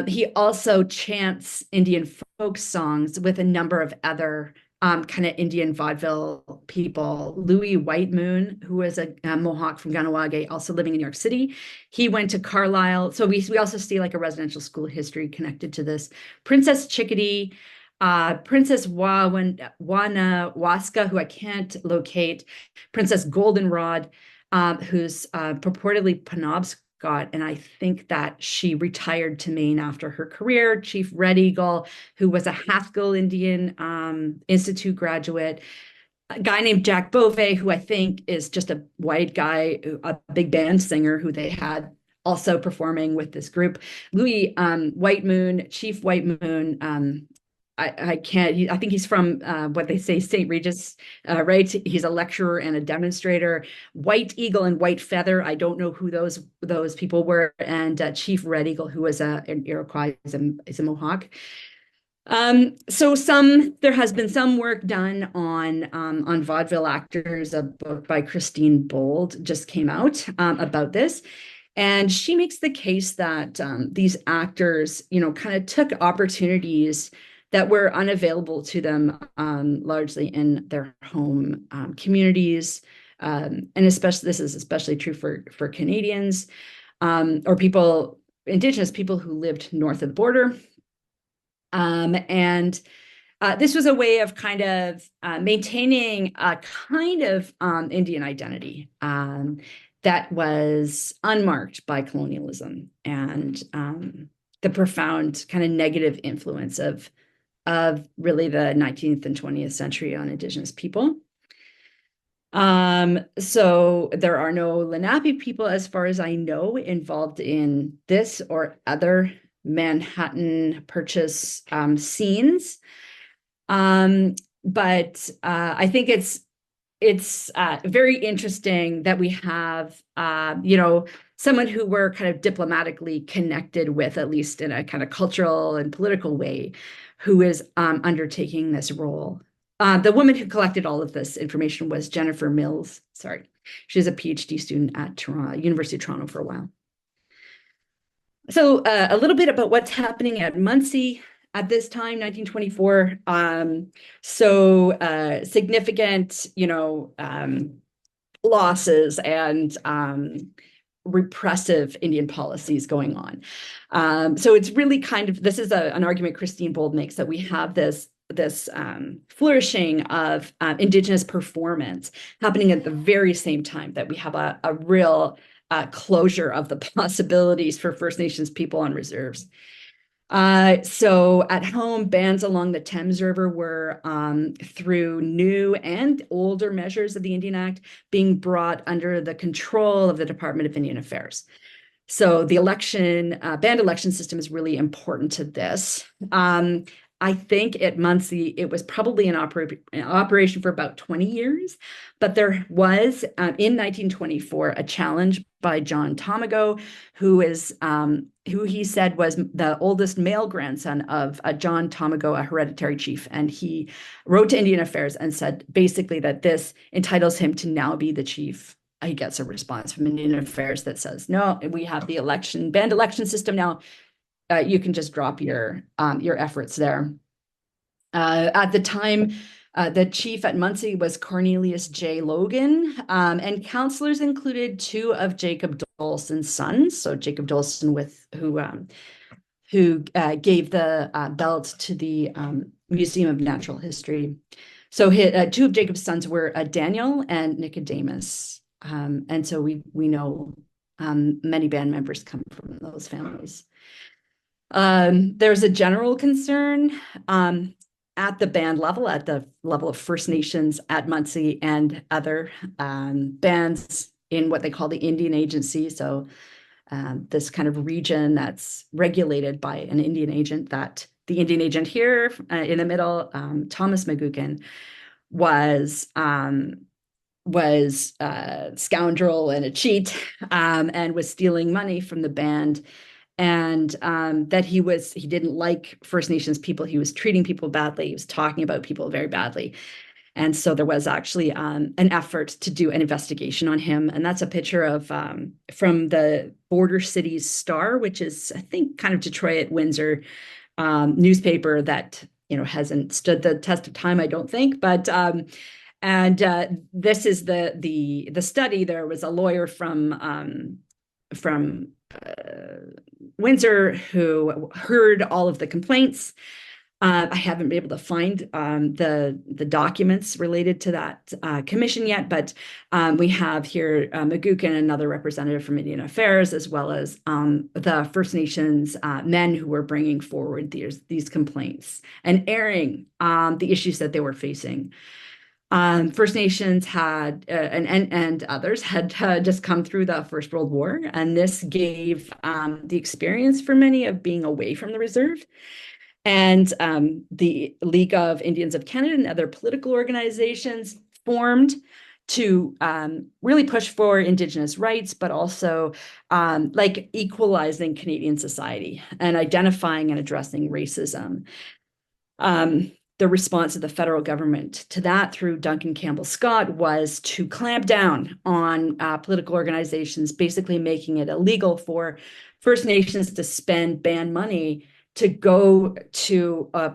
He also chants Indian folk songs with a number of other kind of Indian vaudeville people. Louis White Moon, who was a Mohawk from Kanyen'kehaka, also living in New York City. He went to Carlisle. So we also see like a residential school history connected to this. Princess Chickadee, Princess Wanawaska, who I can't locate, Princess Goldenrod, who's purportedly Penobscot, and I think that she retired to Maine after her career. Chief Red Eagle, who was a Haskell Indian Institute graduate. A guy named Jack Bove, who I think is just a white guy, a big band singer who they had also performing with this group. Louis White Moon, Chief White Moon, I can't, I think he's from what they say, St. Regis, right? He's a lecturer and a demonstrator. White Eagle and White Feather, I don't know who those people were. And Chief Red Eagle, who was an Iroquois, is a Mohawk. So there has been some work done on vaudeville actors. A book by Christine Bold just came out about this. And she makes the case that these actors, kind of took opportunities that were unavailable to them largely in their home communities. And this is especially true for Canadians or Indigenous people who lived north of the border. And this was a way of kind of maintaining a kind of Indian identity that was unmarked by colonialism and the profound kind of negative influence of really the 19th and 20th century on Indigenous people. So there are no Lenape people, as far as I know, involved in this or other Manhattan Purchase scenes. But I think it's very interesting that we have, someone who we're kind of diplomatically connected with, at least in a kind of cultural and political way, who is undertaking this role. The woman who collected all of this information was Jennifer Mills. Sorry, she was a PhD student at University of Toronto for a while. So a little bit about what's happening at Munsee at this time, 1924. Significant, losses and repressive Indian policies going on. So it's really this is an argument Christine Bold makes, that we have this flourishing of Indigenous performance happening at the very same time that we have a real closure of the possibilities for First Nations people on reserves. So at home, bands along the Thames River were, through new and older measures of the Indian Act, being brought under the control of the Department of Indian Affairs. So the band election system is really important to this. I think at Munsee, it was probably in operation for about 20 years, but there was, in 1924, a challenge by John Tomago, who he said was the oldest male grandson of John Tomago, a hereditary chief. And he wrote to Indian Affairs and said basically that this entitles him to now be the chief. He gets a response from Indian Affairs that says, no, we have the band election system now. You can just drop your efforts there. At the time, the chief at Munsee was Cornelius J. Logan, and counselors included two of Jacob Dolson's sons. So Jacob Dolson, who gave the belt to the Museum of Natural History. So two of Jacob's sons were Daniel and Nicodemus, and so we know many band members come from those families. There's a general concern at the band level, at the level of First Nations at Munsee and other bands in what they call the Indian Agency. So this kind of region that's regulated by an Indian agent, that the Indian agent here in the middle, Thomas McCallum, was was a scoundrel and a cheat, and was stealing money from the band, and that he didn't like First Nations people. He was treating people badly. He was talking about people very badly. And so there was actually an effort to do an investigation on him. And that's a picture of from the Border Cities Star, which is, I think, kind of Detroit, Windsor newspaper that, hasn't stood the test of time, I don't think. But this is the study. There was a lawyer from Windsor who heard all of the complaints. I haven't been able to find the documents related to that commission yet, but we have here McCallum, another representative from Indian Affairs, as well as the First Nations men who were bringing forward these complaints and airing the issues that they were facing. First Nations had and others had just come through the First World War, and this gave the experience for many of being away from the reserve. And the League of Indians of Canada and other political organizations formed to really push for Indigenous rights, but also like equalizing Canadian society and identifying and addressing racism. The response of the federal government to that through Duncan Campbell Scott was to clamp down on political organizations, basically making it illegal for First Nations to spend band money to go to a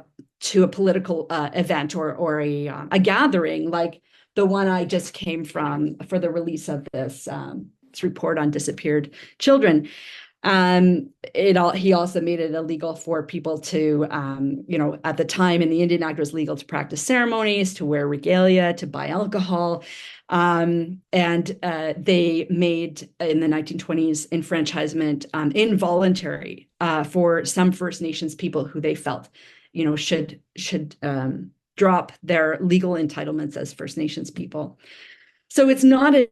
political event or a gathering like the one I just came from for the release of this report on disappeared children. He also made it illegal for people to, at the time in the Indian Act, it was legal to practice ceremonies, to wear regalia, to buy alcohol. And they made, in the 1920s, enfranchisement involuntary for some First Nations people who they felt, should drop their legal entitlements as First Nations people. So it's not an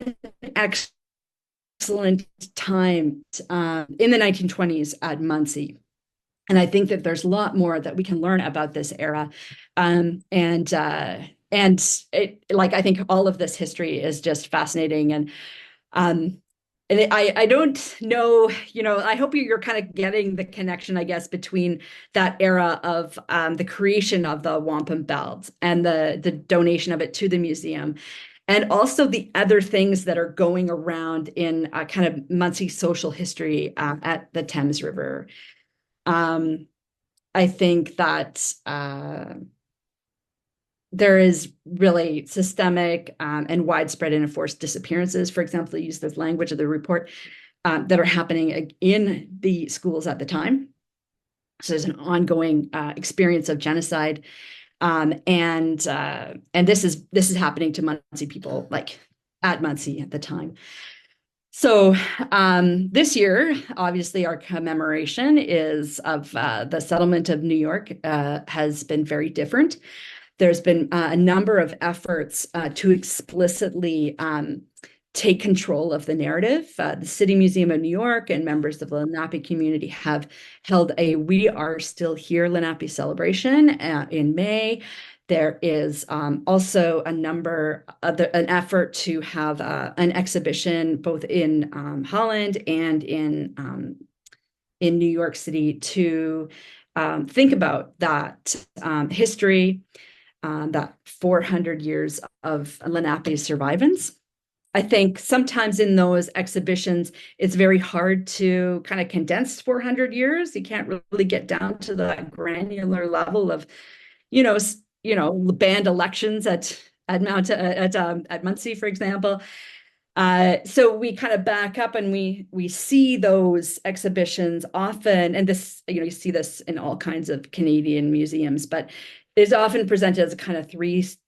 excellent time in the 1920s at Munsee. And I think that there's a lot more that we can learn about this era. And it, I think all of this history is just fascinating. And I don't know, I hope you're kind of getting the connection, I guess, between that era of the creation of the wampum belt and the donation of it to the museum, and also the other things that are going around in kind of Munsee social history at the Thames River. I think that there is really systemic and widespread and enforced disappearances, for example, to use this language of the report, that are happening in the schools at the time. So there's an ongoing experience of genocide. And this is happening to Munsee people, like at Munsee at the time. So this year, obviously, our commemoration is of the settlement of New York has been very different. There's been a number of efforts to explicitly take control of the narrative. The City Museum of New York and members of the Lenape community have held a We Are Still Here Lenape celebration in May. There is also an effort to have an exhibition both in Holland and in New York City to think about that history, that 400 years of Lenape survivance. I think sometimes in those exhibitions, it's very hard to kind of condense 400 years. You can't really get down to the granular level of, band elections at Munsee, for example. So we kind of back up and we see those exhibitions often, and this, you see this in all kinds of Canadian museums, but it's often presented as a kind of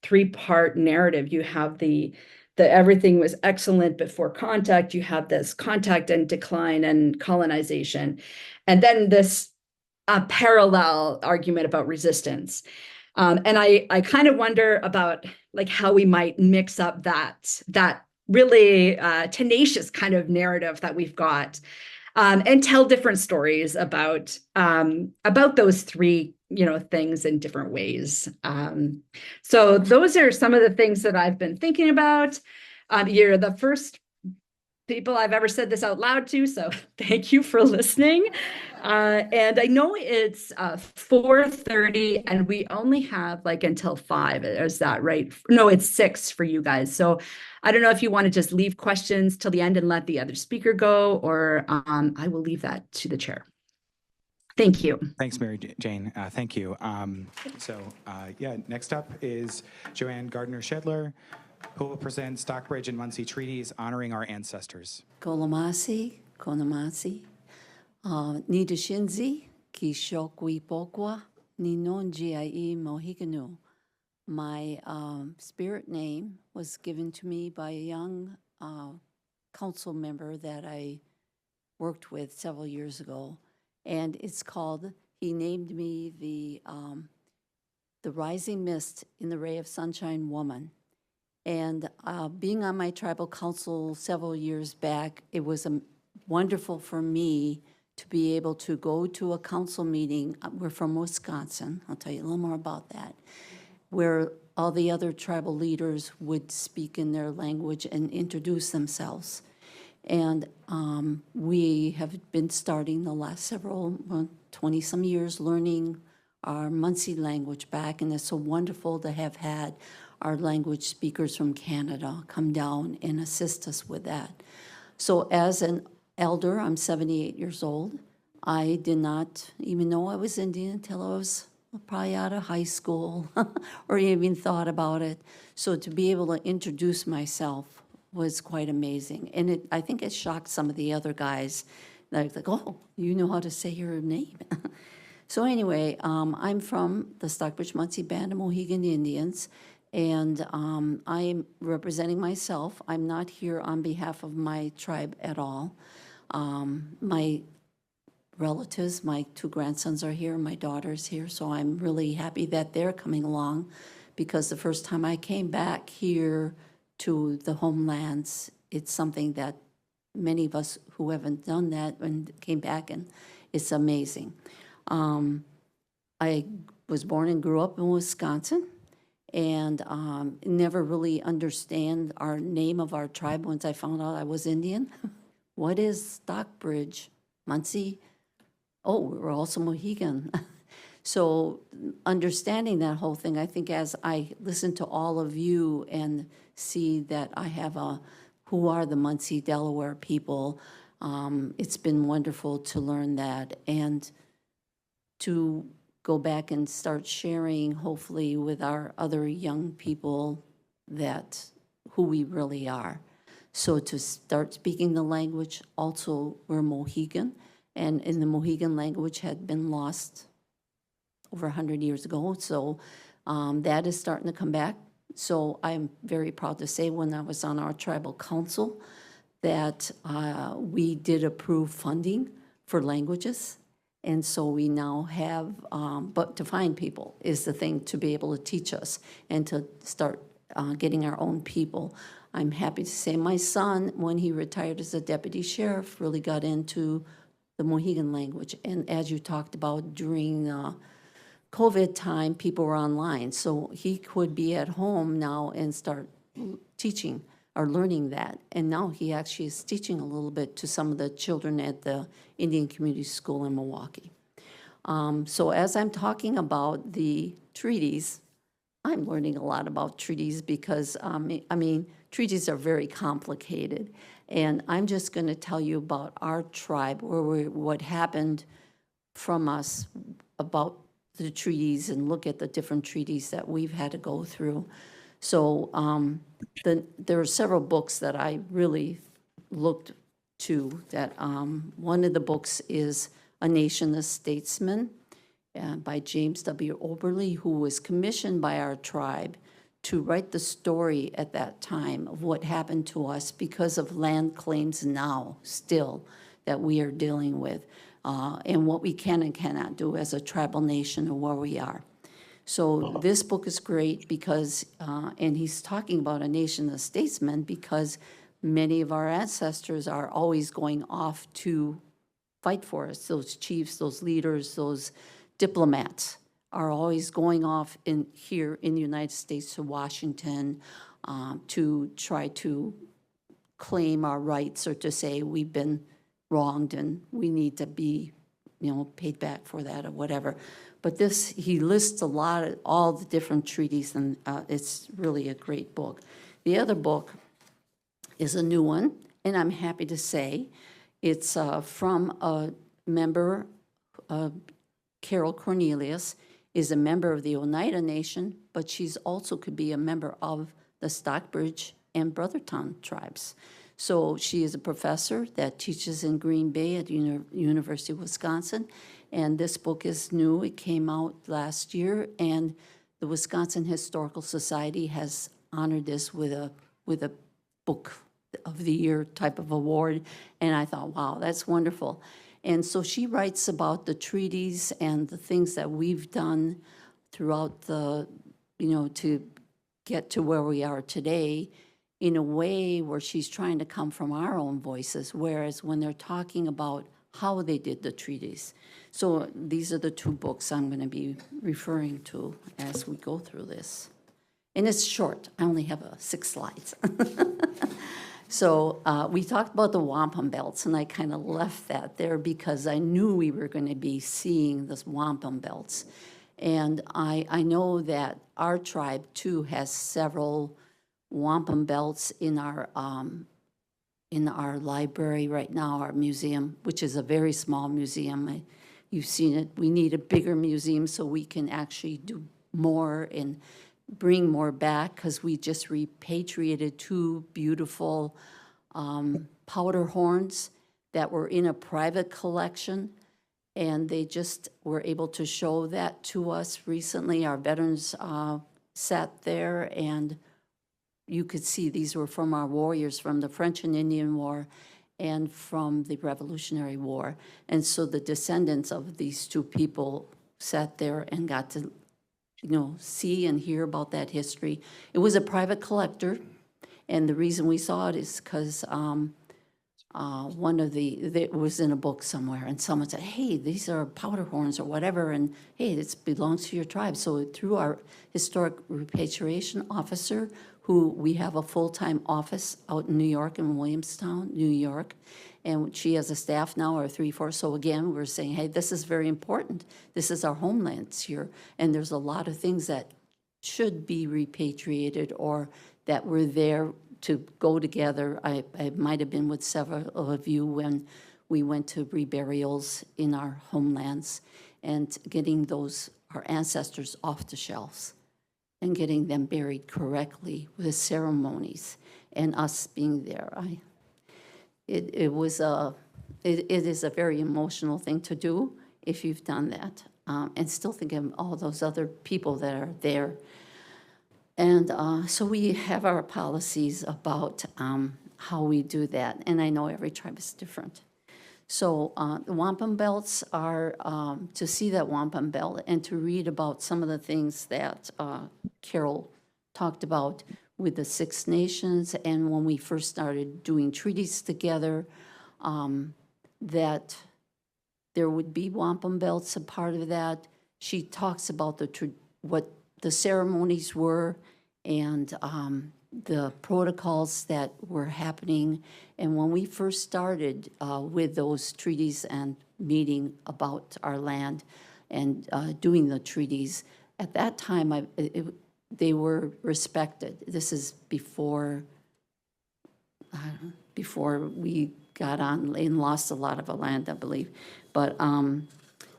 three-part narrative. You have the everything was excellent before contact. You have this contact and decline and colonization, and then this parallel argument about resistance. And I kind of wonder about like how we might mix up that really tenacious kind of narrative that we've got, and tell different stories about those three things in different ways. So those are some of the things that I've been thinking about. You're the first people I've ever said this out loud to, so thank you for listening. And I know it's 4:30 and we only have like until 5. Is that right? No, it's 6 for you guys. So I don't know if you want to just leave questions till the end and let the other speaker go, or I will leave that to the chair. Thank you. Thanks, Mary Jane. Thank you. Yeah, next up is Joanne Gardner Schedler, who will present Stockbridge and Munsee treaties honoring our ancestors. Kolamasi, Konamasi, Nidashinzi, Kishokwi Pokwa, Ninonji ai Mohicanu. My spirit name was given to me by a young council member that I worked with several years ago, and it's called, he named me the rising mist in the ray of sunshine woman. And being on my tribal council several years back, it was wonderful for me to be able to go to a council meeting. We're from Wisconsin. I'll tell you a little more about that, where all the other tribal leaders would speak in their language and introduce themselves. And we have been starting the last 20-some years learning our Munsee language back, and it's so wonderful to have had our language speakers from Canada come down and assist us with that. So as an elder, I'm 78 years old. I did not even know I was Indian until I was probably out of high school or even thought about it. So to be able to introduce myself was quite amazing. And I think it shocked some of the other guys. They're like, oh, you know how to say your name. So anyway, I'm from the Stockbridge Munsee Band of Mohican Indians, and I am representing myself. I'm not here on behalf of my tribe at all. My relatives, my 2 grandsons are here, my daughter's here, so I'm really happy that they're coming along, because the first time I came back here to the homelands, it's something that many of us who haven't done that and came back, and it's amazing. I was born and grew up in Wisconsin, and never really understand our name of our tribe once I found out I was Indian. What is Stockbridge? Munsee? Oh, we're also Mohican. So understanding that whole thing, I think as I listen to all of you and see that I have who are the Munsee-Delaware people, it's been wonderful to learn that and to go back and start sharing, hopefully, with our other young people who we really are. So to start speaking the language, also we're Mohican, and in the Mohican language had been lost over 100 years ago. So that is starting to come back. So I'm very proud to say when I was on our tribal council that we did approve funding for languages. And so we now have, but to find people is the thing, to be able to teach us and to start getting our own people. I'm happy to say my son, when he retired as a deputy sheriff, really got into the Mohican language. And as you talked about during COVID time, people were online. So he could be at home now and start teaching or learning that. And now he actually is teaching a little bit to some of the children at the Indian Community School in Milwaukee. So as I'm talking about the treaties, I'm learning a lot about treaties because, I mean, treaties are very complicated. And I'm just going to tell you about our tribe, what happened from us about the treaties and look at the different treaties that we've had to go through. So there are several books that I really looked to that one of the books is A Nation of Statesmen by James W. Oberly, who was commissioned by our tribe to write the story at that time of what happened to us because of land claims now still that we are dealing with and what we can and cannot do as a tribal nation or where we are. So this book is great because, and he's talking about a nation of statesmen because many of our ancestors are always going off to fight for us. Those chiefs, those leaders, those diplomats are always going off here in the United States to Washington to try to claim our rights or to say we've been wronged and we need to be, paid back for that or whatever. But this, he lists a lot of all the different treaties, and it's really a great book. The other book is a new one, and I'm happy to say it's from a member, Carol Cornelius, is a member of the Oneida Nation, but she's also could be a member of the Stockbridge and Brotherton tribes. So she is a professor that teaches in Green Bay at University of Wisconsin, and this book is new. It came out last year, and the Wisconsin Historical Society has honored this with a book of the year type of award, and I thought, wow, that's wonderful. And so she writes about the treaties and the things that we've done throughout the, to get to where we are today in a way where she's trying to come from our own voices, whereas when they're talking about how they did the treaties. So these are the two books I'm going to be referring to as we go through this. And it's short. I only have 6 slides. So we talked about the wampum belts, and I kind of left that there because I knew we were going to be seeing this wampum belts. And I know that our tribe, too, has several wampum belts in our library right now, our museum, which is a very small museum. You've seen it. We need a bigger museum so we can actually do more and bring more back, because we just repatriated 2 beautiful powder horns that were in a private collection, and they just were able to show that to us recently. Our veterans sat there, and you could see these were from our warriors from the French and Indian War and from the Revolutionary War. And so the descendants of these 2 people sat there and got to see and hear about that history. It was a private collector, and the reason we saw it is because it was in a book somewhere, and someone said, hey, these are powder horns or whatever, and hey, this belongs to your tribe. So through our historic repatriation officer, who we have a full-time office out in New York, in Williamstown, New York, and she has a staff now of 3-4. So again, we're saying, hey, this is very important. This is our homelands here, and there's a lot of things that should be repatriated or that were there to go together. I might have been with several of you when we went to reburials in our homelands and getting our ancestors off the shelves and getting them buried correctly with ceremonies and us being there. It is a very emotional thing to do if you've done that, and still thinking of all those other people that are there. And so we have our policies about how we do that, and I know every tribe is different. So the wampum belts are, to see that wampum belt and to read about some of the things that Carol talked about with the 6 nations, and when we first started doing treaties together, that there would be wampum belts a part of that. She talks about what the ceremonies were and the protocols that were happening. And when we first started with those treaties and meeting about our land and doing the treaties, at that time they were respected. This is before we got on and lost a lot of the land, I believe. But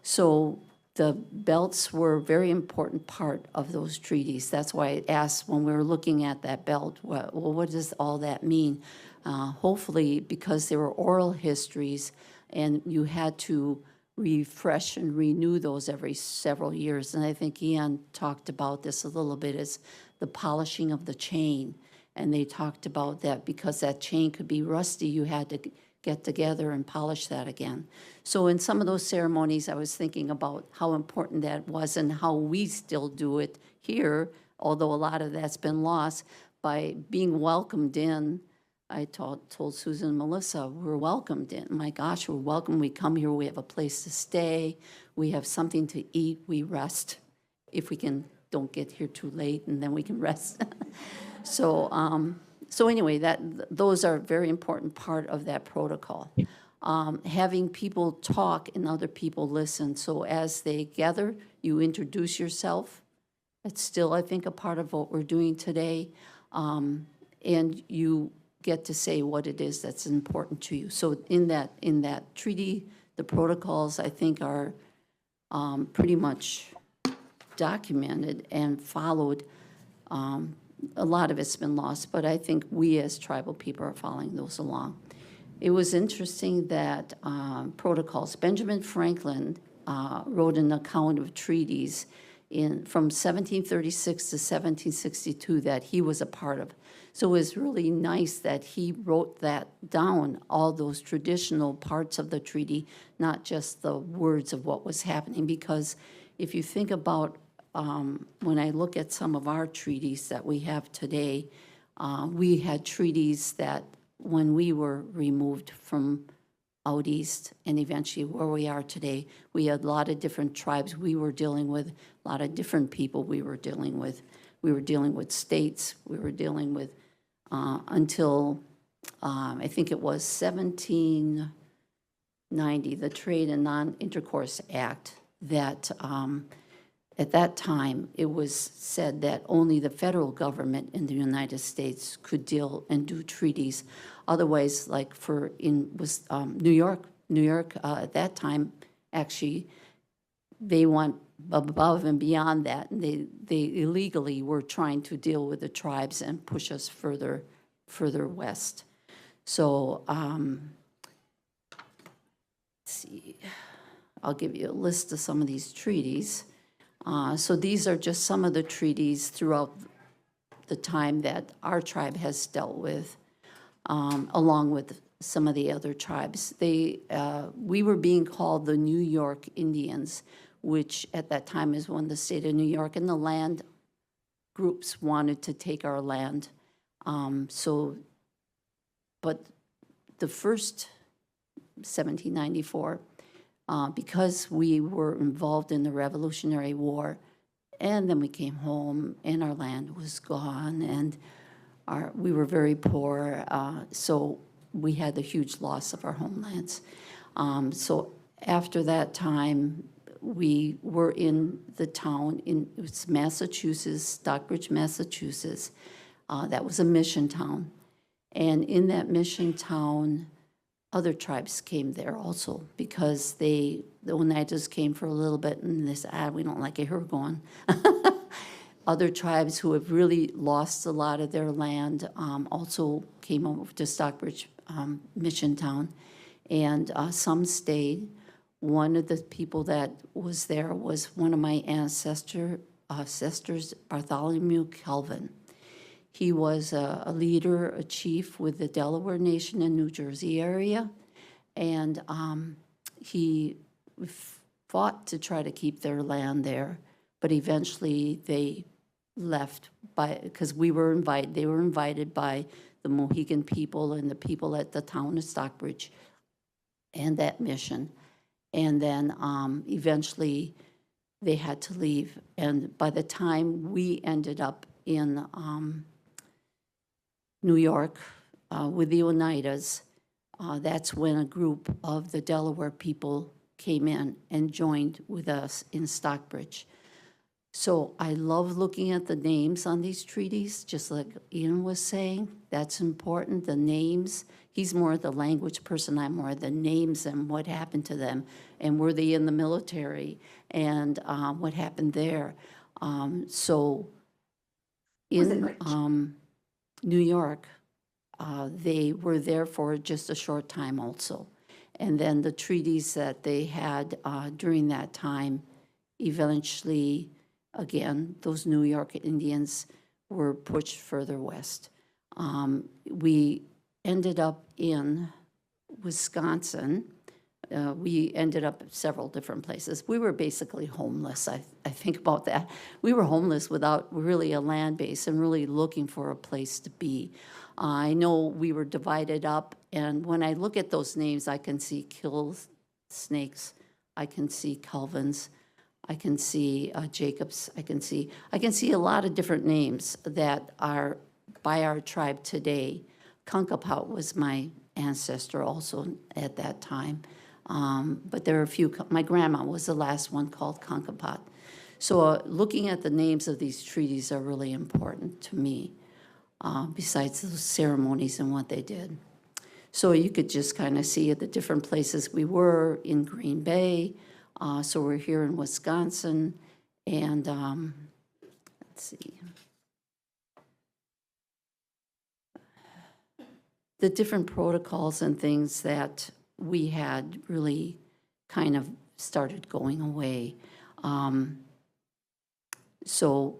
so the belts were a very important part of those treaties. That's why I asked when we were looking at that belt, well, what does all that mean? Hopefully, because there were oral histories and you had to refresh and renew those every several years. And I think Ian talked about this a little bit, as the polishing of the chain. And they talked about that because that chain could be rusty, you had to get together and polish that again. So in some of those ceremonies, I was thinking about how important that was and how we still do it here, although a lot of that's been lost, by being welcomed in. I told Susan and Melissa, we're welcomed in. My gosh, we're welcome. We come here, we have a place to stay, we have something to eat, we rest. If we can don't get here too late, and then we can rest. So, so anyway, those are a very important part of that protocol. Having people talk and other people listen. So as they gather, you introduce yourself. It's still, I think, a part of what we're doing today. And you get to say what it is that's important to you. So in that treaty, the protocols, I think, are pretty much documented and followed. A lot of it's been lost, but I think we as tribal people are following those along. It was interesting that protocols, Benjamin Franklin wrote an account of treaties from 1736 to 1762 that he was a part of. So it was really nice that he wrote that down, all those traditional parts of the treaty, not just the words of what was happening. Because if you think about when I look at some of our treaties that we have today, we had treaties that when we were removed from out east and eventually where we are today, we had a lot of different tribes we were dealing with, a lot of different people we were dealing with. We were dealing with states, we were dealing with until I think it was 1790, the Trade and Non-Intercourse Act, that at that time, it was said that only the federal government in the United States could deal and do treaties. Otherwise, like New York at that time, actually, they went above and beyond that, and they illegally were trying to deal with the tribes and push us further west. So, let's see, I'll give you a list of some of these treaties. So these are just some of the treaties throughout the time that our tribe has dealt with, along with some of the other tribes. We were being called the New York Indians, which at that time is when the state of New York and the land groups wanted to take our land. But the first 1794, because we were involved in the Revolutionary War, and then we came home and our land was gone, and we were very poor, so we had a huge loss of our homelands. So after that time, we were in the town, it was Massachusetts, Stockbridge, Massachusetts. That was a mission town. And in that mission town, other tribes came there also, because the Oneidas came for a little bit and they said, we don't like it, we're going. Other tribes who have really lost a lot of their land also came over to Stockbridge Mission Town, and some stayed. One of the people that was there was one of my ancestors, Bartholomew Calvin. He was a leader, a chief with the Delaware Nation in New Jersey area, and he fought to try to keep their land there, but eventually they left because they were invited by the Mohican people and the people at the town of Stockbridge and that mission. And then eventually they had to leave. And by the time we ended up in New York with the Oneidas, that's when a group of the Delaware people came in and joined with us in Stockbridge. So I love looking at the names on these treaties, just like Ian was saying. That's important, the names. He's more the language person, I'm more the names and what happened to them, and were they in the military, and what happened there. So in New York, they were there for just a short time also. And then the treaties that they had during that time, eventually, again, those New York Indians were pushed further west. We ended up in Wisconsin. We ended up at several different places. We were basically homeless. I think about that. We were homeless without really a land base and really looking for a place to be. I know we were divided up, and when I look at those names, I can see Kills, Snakes, I can see Calvins, I can see Jacobs. I can see a lot of different names that are by our tribe today. Kanyen'kehaka was my ancestor also at that time. But there are a few, my grandma was the last one called Kanyen'kehaka. So looking at the names of these treaties are really important to me, besides those ceremonies and what they did. So you could just kind of see at the different places we were in Green Bay. So we're here in Wisconsin, and let's see. The different protocols and things that we had really kind of started going away. So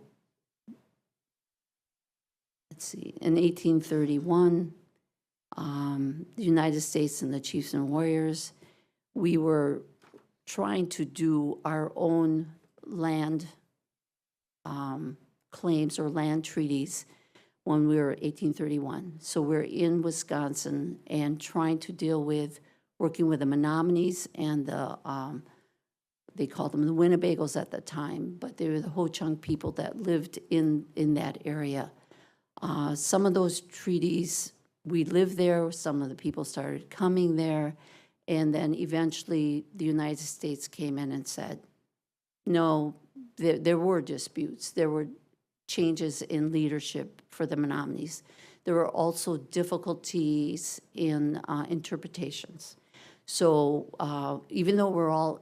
let's see, in 1831, the United States and the Chiefs and Warriors, we were trying to do our own land claims or land treaties when we were 1831. So we're in Wisconsin and trying to deal with working with the Menominees and the, they called them the Winnebagos at the time, but they were the Ho-Chunk people that lived in that area. Some of those treaties, we lived there, some of the people started coming there, and then eventually the United States came in and said, no, there were disputes. There were changes in leadership for the Menominees. There were also difficulties in interpretations. So even though we're all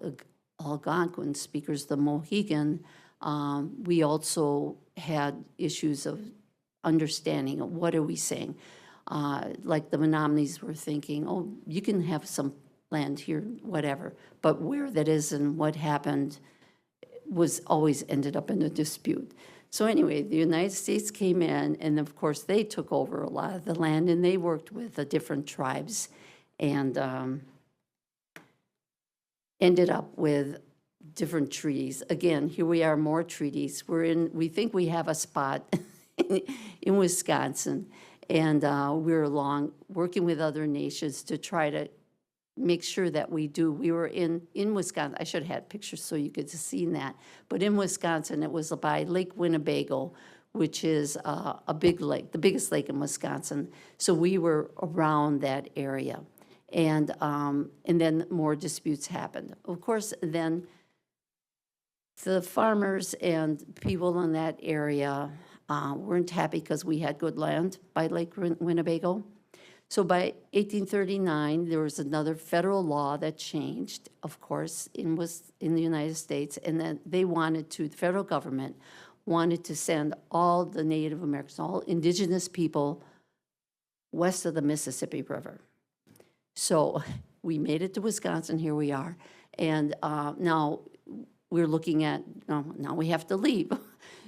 Algonquin speakers, the Mohican, we also had issues of understanding of what are we saying. Like the Menominees were thinking, oh, you can have some land here, whatever, but where that is and what happened was always ended up in a dispute. So anyway, the United States came in, and of course they took over a lot of the land, and they worked with the different tribes, and ended up with different treaties. Again, here we are, more treaties. We think we have a spot in Wisconsin, and we're along working with other nations to try to make sure that we do. We were in Wisconsin. I should have had pictures so you could have seen that. But in Wisconsin, it was by Lake Winnebago, which is a big lake, the biggest lake in Wisconsin. So we were around that area. And then more disputes happened. Of course, then the farmers and people in that area weren't happy because we had good land by Lake Winnebago. So by 1839, there was another federal law that changed, of course, in the United States, and then they wanted to, the federal government wanted to send all the Native Americans, all indigenous people west of the Mississippi River. So we made it to Wisconsin, here we are, and now we're looking at, now we have to leave.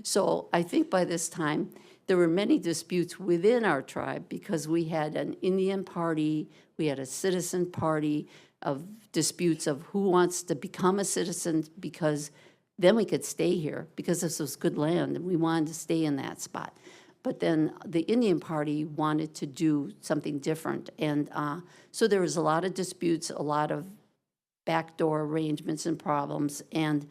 So I think by this time, there were many disputes within our tribe because we had an Indian party, we had a citizen party of disputes of who wants to become a citizen, because then we could stay here because this was good land and we wanted to stay in that spot. But then the Indian party wanted to do something different. And so there was a lot of disputes, a lot of backdoor arrangements and problems. And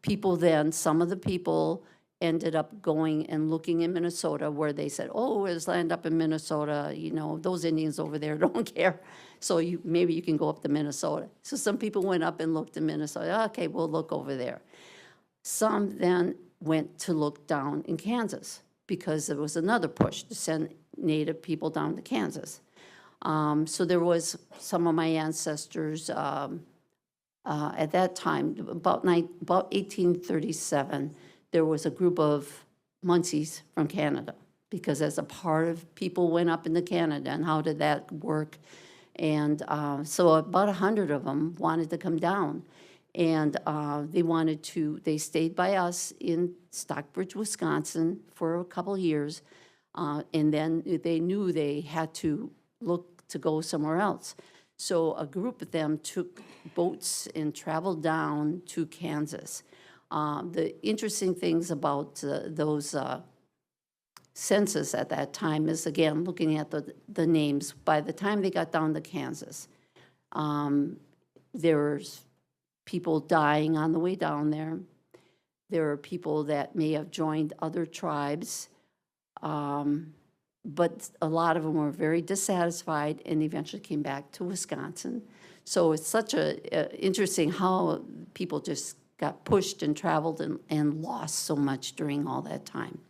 people then, some of the people ended up going and looking in Minnesota where they said, oh, there's land up in Minnesota, those Indians over there don't care. So maybe you can go up to Minnesota. So some people went up and looked in Minnesota. Okay, we'll look over there. Some then went to look down in Kansas because there was another push to send Native people down to Kansas. So there was some of my ancestors at that time, about 1837, there was a group of Munsees from Canada, because as a part of people went up into Canada, and how did that work? And so about 100 of them wanted to come down, and they stayed by us in Stockbridge, Wisconsin for a couple years, and then they knew they had to look to go somewhere else. So a group of them took boats and traveled down to Kansas. The interesting things about those census at that time is, again, looking at the names. By the time they got down to Kansas, there was people dying on the way down there. There are people that may have joined other tribes, but a lot of them were very dissatisfied and eventually came back to Wisconsin. So it's such interesting how people just got pushed and traveled and lost so much during all that time.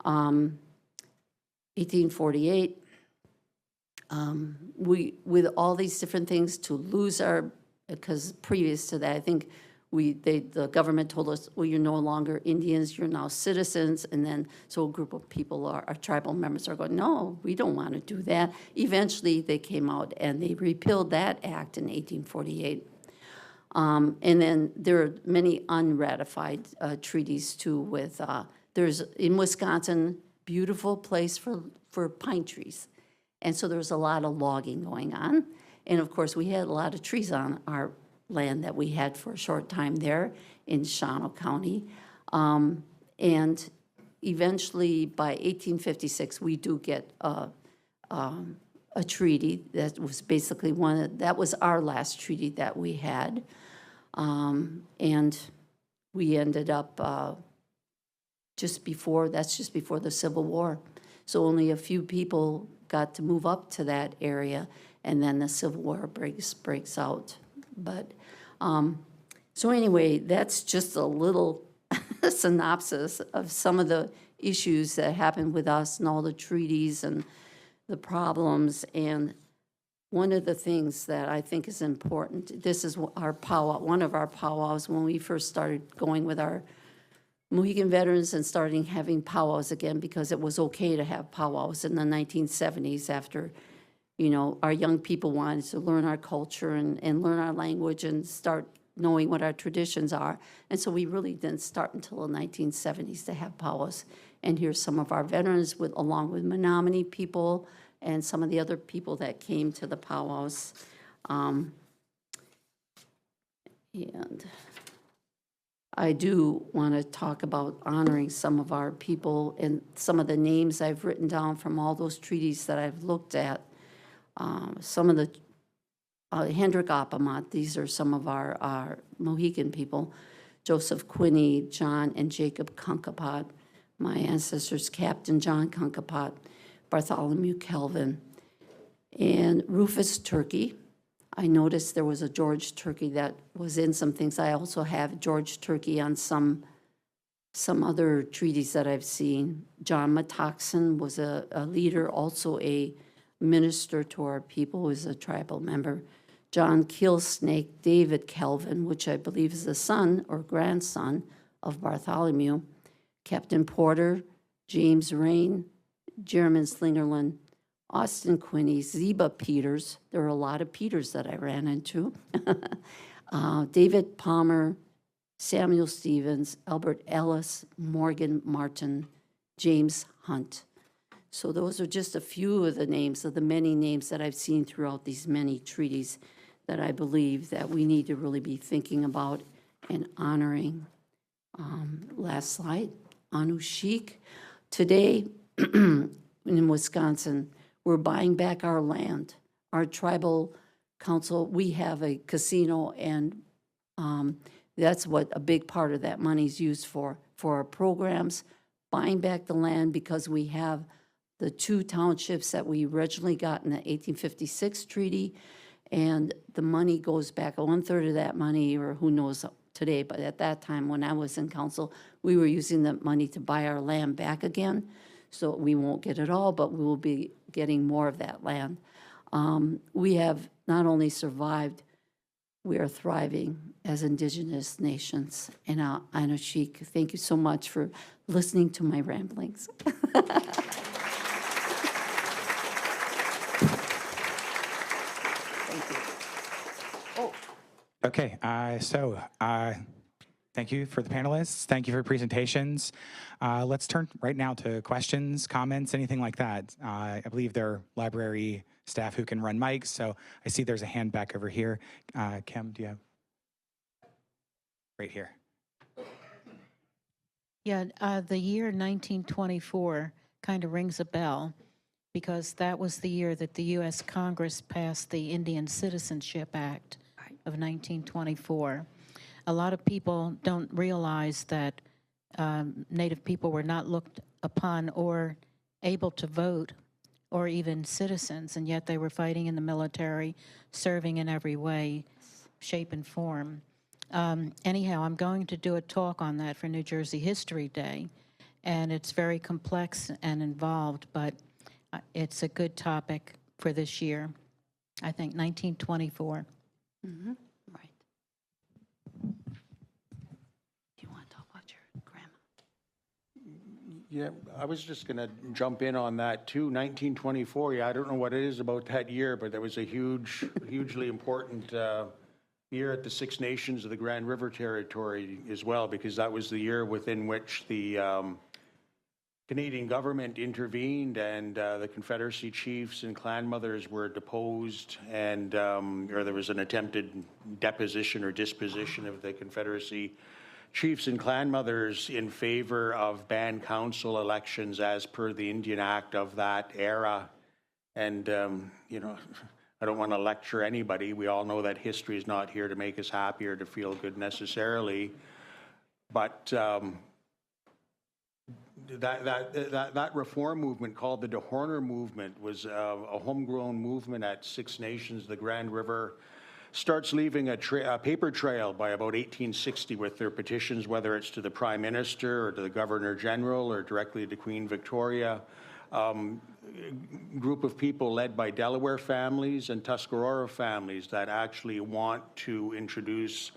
1848, with all these different things, to lose our, because previous to that, I think the government told us, well, you're no longer Indians, you're now citizens. And then, so a group of people, our tribal members are going, no, we don't want to do that. Eventually, they came out and they repealed that act in 1848. And then there are many unratified treaties too with, there's, in Wisconsin, beautiful place for pine trees. And so there was a lot of logging going on. And of course, we had a lot of trees on our land that we had for a short time there in Shawano County. And eventually, by 1856, we do get a treaty that was basically that was our last treaty that we had. And we ended up just before the Civil War. So only a few people got to move up to that area, and then the Civil War breaks out. But, so anyway, that's just a little synopsis of some of the issues that happened with us and all the treaties and the problems. And one of the things that I think is important, this is our powwow, one of our powwows when we first started going with our Mohican veterans and starting having powwows again, because it was okay to have powwows in the 1970s after, you know, our young people wanted to learn our culture and learn our language and start knowing what our traditions are. And so we really didn't start until the 1970s to have powwows. And here's some of our veterans along with Menominee people and some of the other people that came to the powwows. And I do want to talk about honoring some of our people and some of the names I've written down from all those treaties that I've looked at. Some of the Hendrik Apamat, these are some of our Mohican people. Joseph Quinney, John and Jacob Kanyen'kehaka, my ancestors, Captain John Kanyen'kehaka, Bartholomew Kelvin, and Rufus Turkey. I noticed there was a George Turkey that was in some things. I also have George Turkey on some other treaties that I've seen. John Matoxen was a leader, also a minister to our people, was a tribal member. John Keelsnake, David Kelvin, which I believe is the son or grandson of Bartholomew. Captain Porter, James Rain, Jeremy Slingerland, Austin Quinney, Zeba Peters. There are a lot of Peters that I ran into. David Palmer, Samuel Stevens, Albert Ellis, Morgan Martin, James Hunt. So those are just a few of the names of the many names that I've seen throughout these many treaties that I believe that we need to really be thinking about and honoring. Last slide, Anishinaabeg. Today in Wisconsin, we're buying back our land. Our tribal council, we have a casino, and that's what a big part of that money is used for our programs, buying back the land because we have the 2 townships that we originally got in the 1856 treaty, and the money goes back, 1/3 of that money, or who knows today, but at that time when I was in council, we were using the money to buy our land back again. So we won't get it all, but we will be getting more of that land. We have not only survived, we are thriving as Indigenous nations. And Anishinaabeg, thank you so much for listening to my ramblings. Thank you. Oh. Okay, thank you for the panelists. Thank you for your presentations. Let's turn right now to questions, comments, anything like that. I believe there are library staff who can run mics, so I see there's a hand back over here. Kim, do you have? Right here. Yeah, the year 1924 kind of rings a bell because that was the year that the U.S. Congress passed the Indian Citizenship Act of 1924. A lot of people don't realize that Native people were not looked upon or able to vote or even citizens, and yet they were fighting in the military, serving in every way, shape, and form. Anyhow, I'm going to do a talk on that for New Jersey History Day, and it's very complex and involved, but it's a good topic for this year. I think 1924. Mm-hmm. Right. Do you want to talk about your grandma? Yeah, I was just going to jump in on that too. 1924, yeah, I don't know what it is about that year, but there was a hugely important year at the Six Nations of the Grand River Territory as well, because that was the year within which the Canadian government intervened and the Confederacy chiefs and clan mothers were deposed, and or there was an attempted deposition or disposition of the Confederacy chiefs and clan mothers in favor of band council elections as per the Indian Act of that era. And, you know, I don't want to lecture anybody. We all know that history is not here to make us happy or to feel good necessarily. But that reform movement called the DeHorner movement was a homegrown movement at Six Nations. The Grand River starts leaving a paper trail by about 1860 with their petitions, whether it's to the Prime Minister or to the Governor General or directly to Queen Victoria. Group of people led by Delaware families and Tuscarora families that actually want to introduce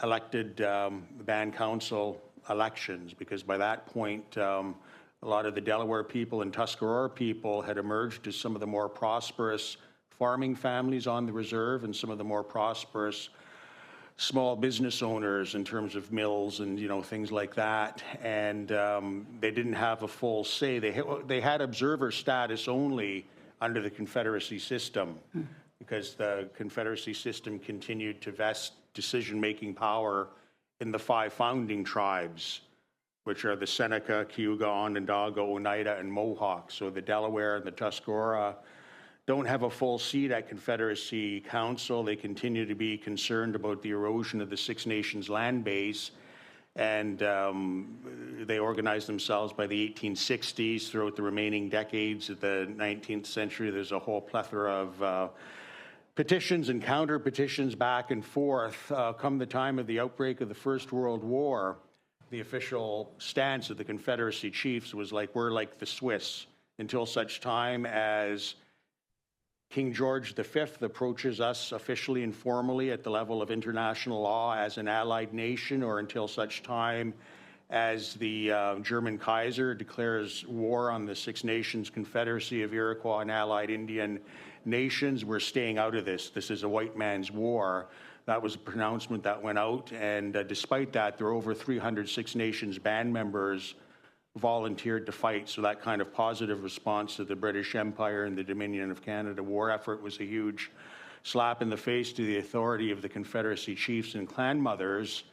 elected band council elections, because by that point, a lot of the Delaware people and Tuscarora people had emerged as some of the more prosperous farming families on the reserve and some of the more prosperous small business owners in terms of mills and, you know, things like that. And they didn't have a full say. They had observer status only under the Confederacy system, because the Confederacy system continued to vest decision-making power in the 5 founding tribes, which are the Seneca, Cayuga, Onondaga, Oneida, and Mohawk. So the Delaware and the Tuscarora don't have a full seat at Confederacy Council. They continue to be concerned about the erosion of the Six Nations land base, and they organized themselves by the 1860s. Throughout the remaining decades of the 19th century, there's a whole plethora of petitions and counter-petitions back and forth. Come the time of the outbreak of the First World War, the official stance of the Confederacy chiefs was like, we're like the Swiss, until such time as King George V approaches us officially and formally at the level of international law as an allied nation, or until such time as the German Kaiser declares war on the Six Nations Confederacy of Iroquois and allied Indian nations. We're staying out of this. This is a white man's war. That was a pronouncement that went out, and despite that, there are over 300 Six Nations band members volunteered to fight. So that kind of positive response to the British Empire and the Dominion of Canada war effort was a huge slap in the face to the authority of the Confederacy chiefs and clan mothers.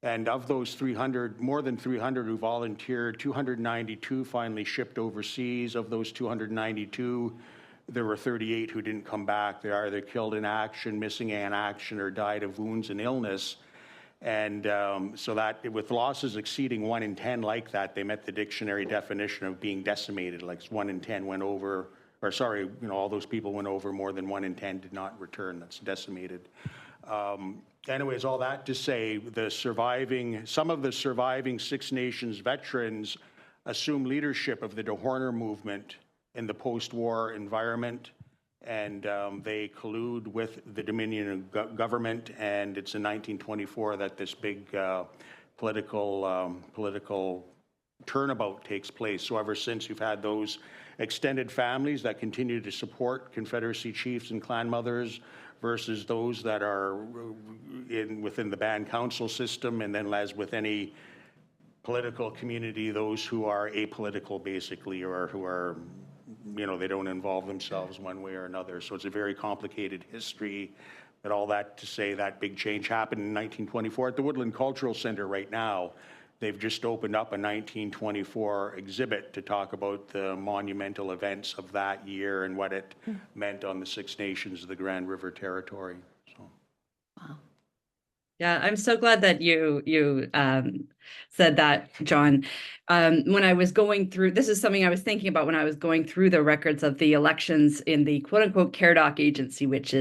And of those 300, more than 300 who volunteered, 292 finally shipped overseas. Of those 292, there were 38 who didn't come back. They either killed in action, missing in action, or died of wounds and illness. And so that, with losses exceeding 1 in 10 like that, they met the dictionary definition of being decimated. Like 1 in 10 went over, or sorry, you know, all those people went over, more than 1 in 10 did not return. That's decimated. Anyways, all that to say, some of the surviving Six Nations veterans assume leadership of the DeHorner movement in the post-war environment, and they collude with the Dominion government, and it's in 1924 that this big political turnabout takes place. So ever since, you've had those extended families that continue to support Confederacy chiefs and clan mothers versus those that are within the band council system, and then as with any political community, those who are apolitical basically, or who are, you know, they don't involve themselves one way or another. So it's a very complicated history. But all that to say, that big change happened in 1924 at the Woodland Cultural Center right now. They've just opened up a 1924 exhibit to talk about the monumental events of that year and what it meant on the Six Nations of the Grand River Territory. So. Yeah, I'm so glad that you said that, John. When I was going through, this is something I was thinking about when I was going through the records of the elections in the quote unquote CAREDOC agency, which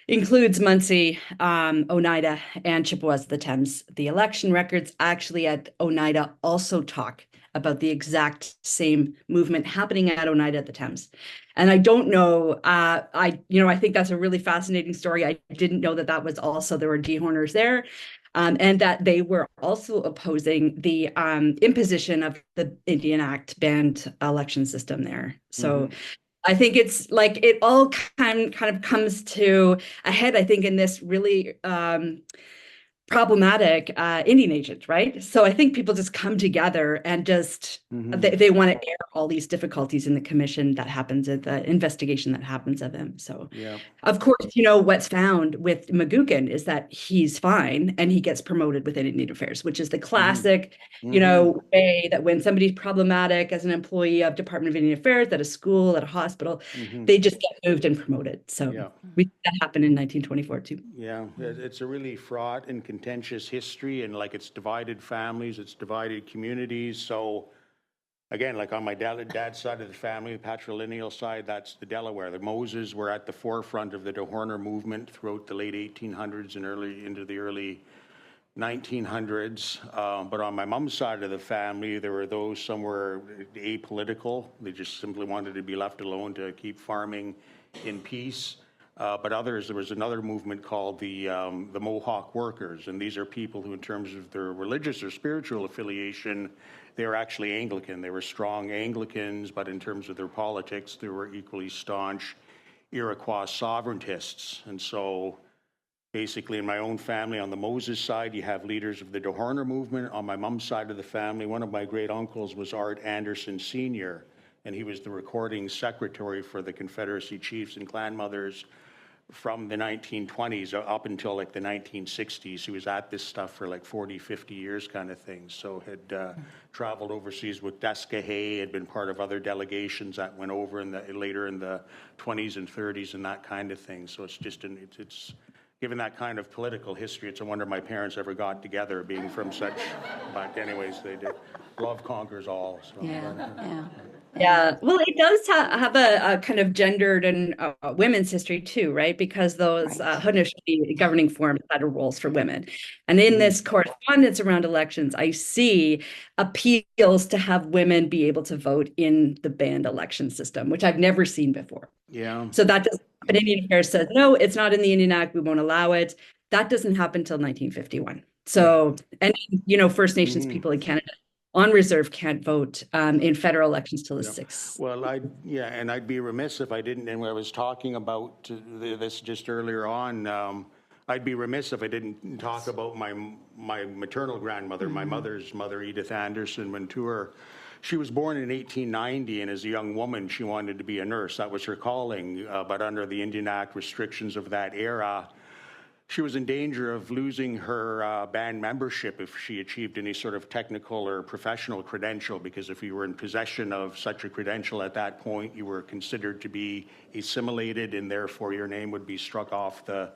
includes Munsee, Oneida, and Chippewas of the Thames. The election records actually at Oneida also talk about the exact same movement happening at Oneida at the Thames. And I don't know, I think that's a really fascinating story. I didn't know that was also, there were dehorners there. And that they were also opposing the imposition of the Indian Act banned election system there. So I think it's like it all kind of comes to a head, I think, in this really problematic Indian agent, right? So I think people just come together and just they want to air all these difficulties in the commission that happens at the investigation that happens of him. So of course, what's found with Mohican is that he's fine and he gets promoted within Indian Affairs, which is the classic, way that when somebody's problematic as an employee of Department of Indian Affairs at a school, at a hospital, they just get moved and promoted. So that happened in 1924 too. Yeah, it's a really fraught and contentious history, and like it's divided families, it's divided communities. So again, like on my dad's side of the family, the patrilineal side, that's the Delaware. The Moses were at the forefront of the Dehorner movement throughout the late 1800s and into the early 1900s. But on my mom's side of the family, there were those, some were apolitical. They just simply wanted to be left alone to keep farming in peace. But others, there was another movement called the Mohawk workers, and these are people who, in terms of their religious or spiritual affiliation, they were actually Anglican. They were strong Anglicans, but in terms of their politics, they were equally staunch Iroquois sovereigntists. And so basically in my own family, on the Moses side, you have leaders of the Dehorner movement. On my mom's side of the family, one of my great uncles was Art Anderson Sr., and he was the recording secretary for the Confederacy chiefs and clan mothers from the 1920s up until like the 1960s. He was at this stuff for like 40, 50 years kind of thing. So had traveled overseas with Descahay, had been part of other delegations that went over later in the 20s and 30s and that kind of thing. So it's just, it's given that kind of political history, it's a wonder my parents ever got together, being from such, but anyways, they did. Love conquers all. So. Yeah, well, it does have a kind of gendered and women's history too, right? Because those Haudenosaunee governing forms had roles for women. And in this correspondence around elections, I see appeals to have women be able to vote in the banned election system, which I've never seen before. Yeah. So that doesn't happen. Indian Affairs says, no, it's not in the Indian Act. We won't allow it. That doesn't happen until 1951. So, and First Nations people in Canada on reserve can't vote in federal elections till the 6th. Well, and I'd be remiss if I didn't, and when I was talking about this just earlier on, I'd be remiss if I didn't talk about my maternal grandmother, my mother's mother, Edith Anderson Montour. She was born in 1890, and as a young woman, she wanted to be a nurse. That was her calling, but under the Indian Act restrictions of that era, she was in danger of losing her band membership if she achieved any sort of technical or professional credential, because if you were in possession of such a credential at that point, you were considered to be assimilated, and therefore your name would be struck off the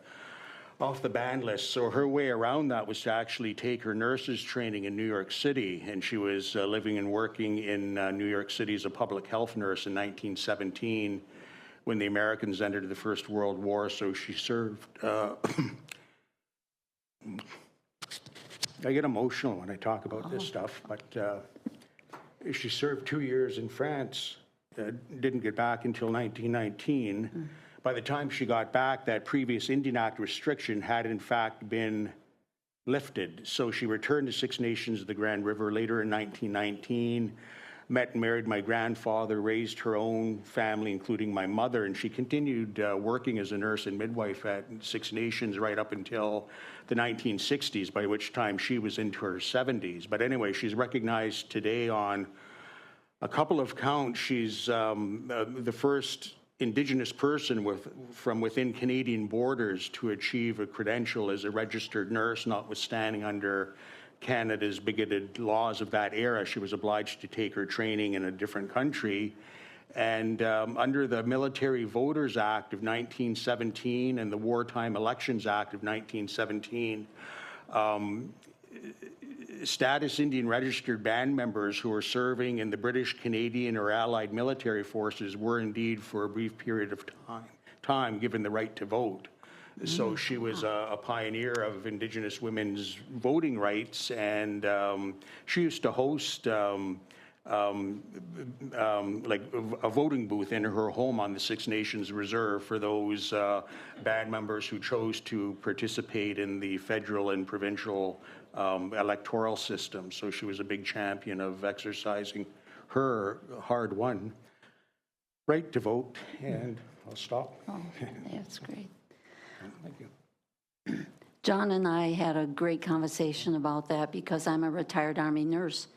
band list. So her way around that was to actually take her nurse's training in New York City, and she was living and working in New York City as a public health nurse in 1917. When the Americans entered the First World War. So she served, I get emotional when I talk about this stuff, but she served 2 years in France, didn't get back until 1919. By the time she got back, that previous Indian Act restriction had in fact been lifted. So she returned to Six Nations of the Grand River later in 1919. Met and married my grandfather, raised her own family, including my mother, and she continued working as a nurse and midwife at Six Nations right up until the 1960s, by which time she was into her 70s. But anyway, she's recognized today on a couple of counts. She's the first Indigenous person from within Canadian borders to achieve a credential as a registered nurse, notwithstanding under Canada's bigoted laws of that era. She was obliged to take her training in a different country. And under the Military Voters Act of 1917 and the Wartime Elections Act of 1917, status Indian registered band members who were serving in the British, Canadian, or Allied military forces were indeed, for a brief period of time given the right to vote. So she was a pioneer of Indigenous women's voting rights, and she used to host like a voting booth in her home on the Six Nations Reserve for those band members who chose to participate in the federal and provincial electoral system. So she was a big champion of exercising her hard-won right to vote. And I'll stop. Oh, that's great. Thank you. John and I had a great conversation about that because I'm a retired Army nurse.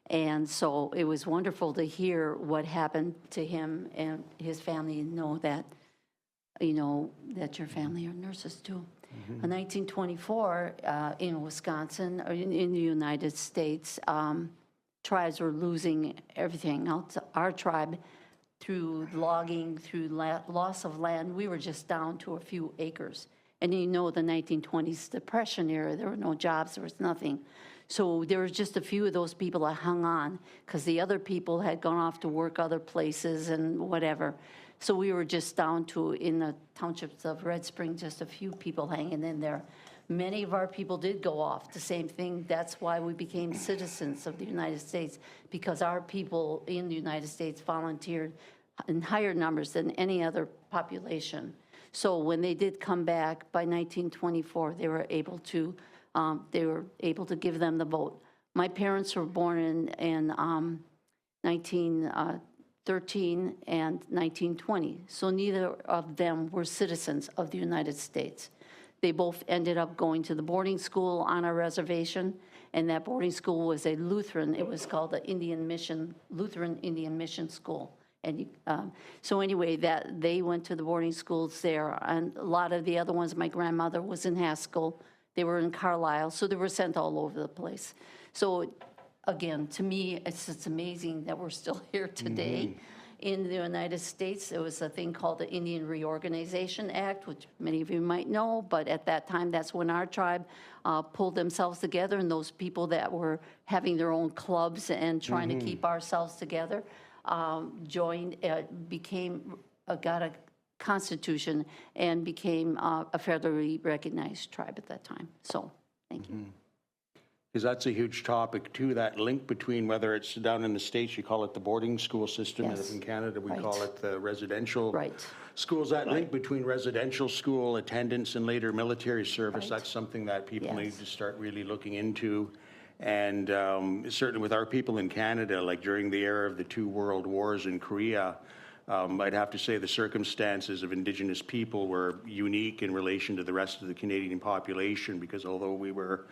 And so it was wonderful to hear what happened to him and his family and know that, you know, that your family are nurses too. In 1924, in Wisconsin, or in the United States, tribes were losing everything. Our tribe, through logging, through loss of land, we were just down to a few acres. And you know, the 1920s Depression era, there were no jobs, there was nothing. So there was just a few of those people that hung on because the other people had gone off to work other places and whatever. So we were just down to, in the townships of Red Spring, just a few people hanging in there. Many of our people did go off, the same thing. That's why we became citizens of the United States, because our people in the United States volunteered in higher numbers than any other population. So when they did come back by 1924, they were able to give them the vote. My parents were born in 1913 and 1920, so neither of them were citizens of the United States. They both ended up going to the boarding school on a reservation, and that boarding school was a Lutheran. It was called the Lutheran Indian Mission School. And so anyway, that they went to the boarding schools there, and a lot of the other ones, my grandmother was in Haskell, they were in Carlisle, so they were sent all over the place. So again, to me, it's just amazing that we're still here today. In the United States, there was a thing called the Indian Reorganization Act, which many of you might know, but at that time, that's when our tribe pulled themselves together, and those people that were having their own clubs and trying to keep ourselves together joined, got a constitution and became a federally recognized tribe at that time. So, thank you. Because that's a huge topic too, that link between, whether it's down in the States, you call it the boarding school system, and Yes. in Canada, we Right. call it the residential Right. schools. That link between residential school attendance and later military service, Right. that's something that people need Yes. to start really looking into. And certainly with our people in Canada, like during the era of the two world wars in Korea, I'd have to say the circumstances of Indigenous people were unique in relation to the rest of the Canadian population, because although we were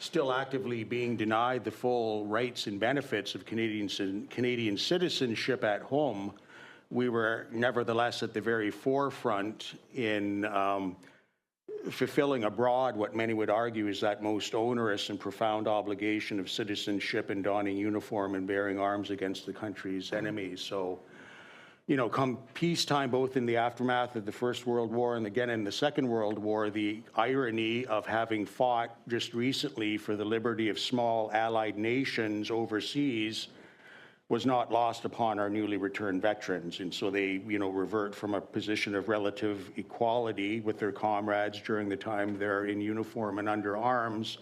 still actively being denied the full rights and benefits of Canadian citizenship at home, we were nevertheless at the very forefront in fulfilling abroad what many would argue is that most onerous and profound obligation of citizenship in donning uniform and bearing arms against the country's enemies. So, you know, come peacetime, both in the aftermath of the First World War and again in the Second World War, the irony of having fought just recently for the liberty of small allied nations overseas was not lost upon our newly returned veterans. And so they, you know, revert from a position of relative equality with their comrades during the time they're in uniform and under arms,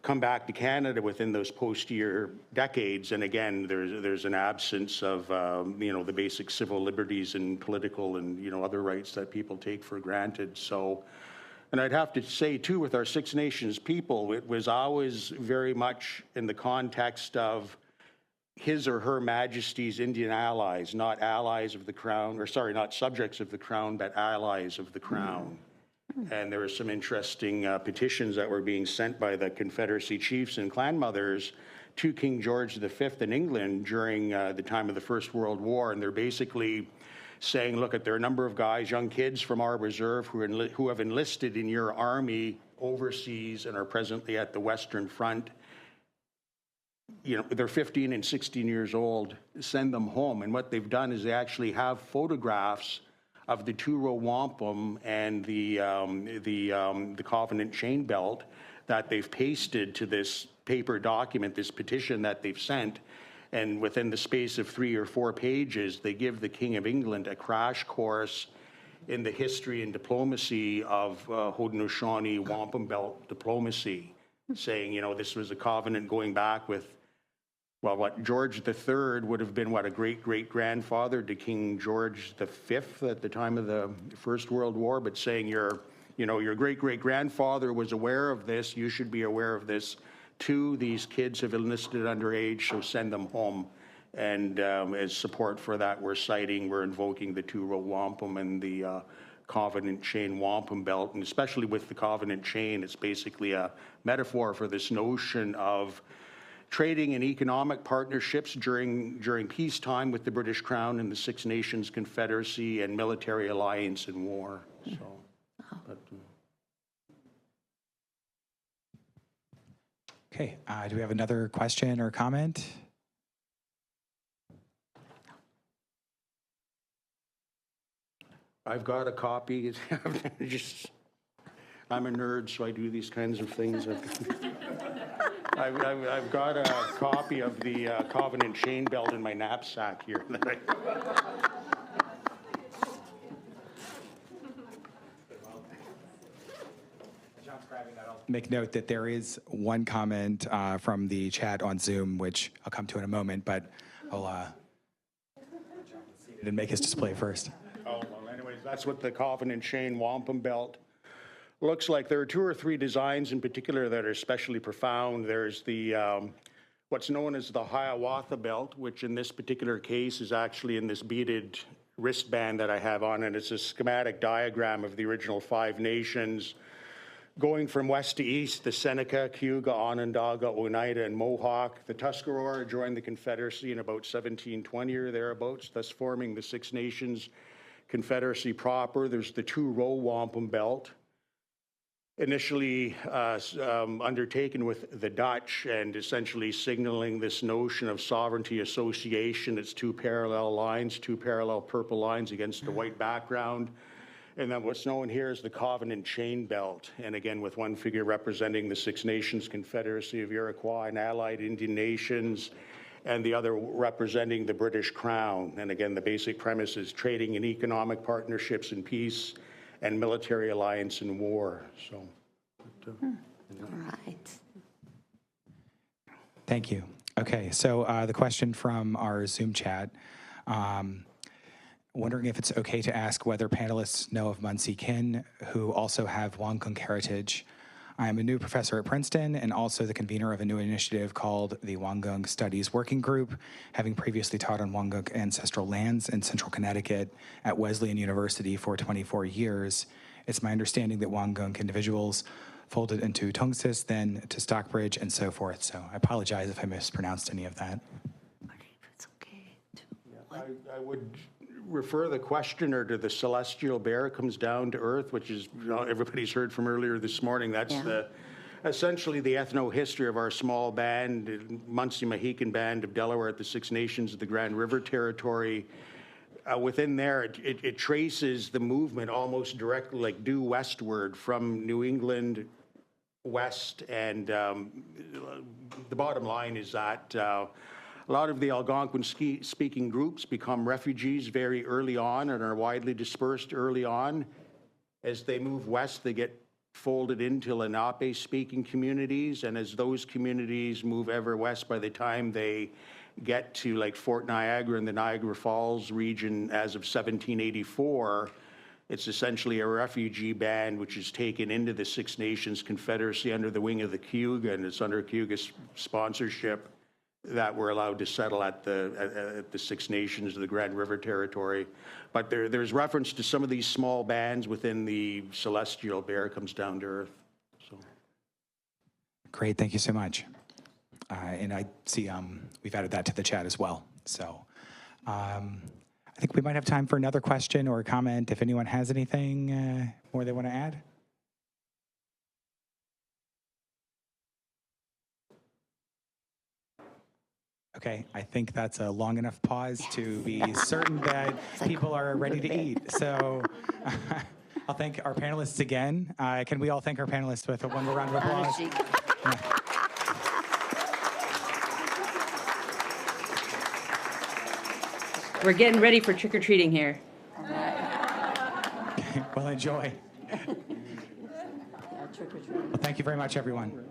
come back to Canada within those post-year decades, and again, there's an absence of, you know, the basic civil liberties and political and, you know, other rights that people take for granted. So, and I'd have to say too, with our Six Nations people, it was always very much in the context of His or Her Majesty's Indian allies, not allies of the Crown, or sorry, not subjects of the Crown, but allies of the Crown. And there were some interesting petitions that were being sent by the Confederacy chiefs and clan mothers to King George V in England during the time of the First World War. And they're basically saying, look, there are a number of guys, young kids from our reserve who have enlisted in your army overseas and are presently at the Western Front. You know, they're 15 and 16 years old, send them home. And what they've done is they actually have photographs of the Truro Wampum and the Covenant chain belt that they've pasted to this paper document, this petition that they've sent. And within the space of 3 or 4 pages, they give the King of England a crash course in the history and diplomacy of Haudenosaunee wampum belt diplomacy, saying, you know, this was a covenant going back with, well, what, George III would have been, what, a great-great-grandfather to King George V at the time of the First World War, but saying your great-great-grandfather was aware of this, you should be aware of this too. These kids have enlisted underage, so send them home. And as support for that, we're invoking the two-row wampum and the Covenant chain wampum belt. And especially with the Covenant chain, it's basically a metaphor for this notion of trading and economic partnerships during peacetime with the British Crown and the Six Nations Confederacy, and military alliance in war. So, Okay, do we have another question or comment? I've got a copy. I'm a nerd, so I do these kinds of things. I've got a copy of the Covenant chain belt in my knapsack here. Make note that there is one comment from the chat on Zoom, which I'll come to in a moment, but I'll and make his display first. Oh, well, anyways, that's what the Covenant chain wampum belt looks like. There are 2 or 3 designs in particular that are especially profound. There's the what's known as the Hiawatha belt, which in this particular case is actually in this beaded wristband that I have on, and it's a schematic diagram of the original 5 nations going from west to east: the Seneca, Cayuga, Onondaga, Oneida, and Mohawk. The Tuscarora joined the Confederacy in about 1720 or thereabouts, thus forming the Six Nations Confederacy proper. There's the two-row wampum belt, initially undertaken with the Dutch and essentially signaling this notion of sovereignty association. It's 2 parallel lines, 2 parallel purple lines against a white background. And then what's known here is the Covenant chain belt. And again, with one figure representing the Six Nations Confederacy of Iroquois and allied Indian nations, and the other representing the British Crown. And again, the basic premise is trading and economic partnerships in peace and military alliance in war. So, All right. Thank you. Okay, so the question from our Zoom chat. Wondering if it's okay to ask whether panelists know of Munsee kin who also have Wankunk heritage. I am a new professor at Princeton and also the convener of a new initiative called the Wankunk Studies Working Group, having previously taught on Wankunk ancestral lands in central Connecticut at Wesleyan University for 24 years. It's my understanding that Wankunk individuals folded into Tungsis, then to Stockbridge, and so forth. So I apologize if I mispronounced any of that. It's okay. I would refer the questioner to the celestial bear comes down to earth, which is, you know, everybody's heard from earlier this morning. That's essentially the ethno-history of our small band, Munsee Mohican Band of Delaware at the Six Nations of the Grand River Territory. Within there, it traces the movement almost directly, like due westward from New England west. And the bottom line is that a lot of the Algonquin-speaking groups become refugees very early on and are widely dispersed early on. As they move west, they get folded into Lenape-speaking communities, and as those communities move ever west, by the time they get to like Fort Niagara and the Niagara Falls region as of 1784, it's essentially a refugee band which is taken into the Six Nations Confederacy under the wing of the Cayuga, and it's under Cayuga's sponsorship that we're allowed to settle at the Six Nations of the Grand River Territory. But there's reference to some of these small bands within the celestial bear comes down to earth. So. Great, thank you so much. And I see we've added that to the chat as well. So I think we might have time for another question or comment if anyone has anything more they want to add. Okay, I think that's a long enough pause to be certain that people are ready to eat. So I'll thank our panelists again. Can we all thank our panelists with one more round of applause? We're getting ready for trick-or-treating here. Well, enjoy. Yeah, trick or treat. Well, thank you very much, everyone.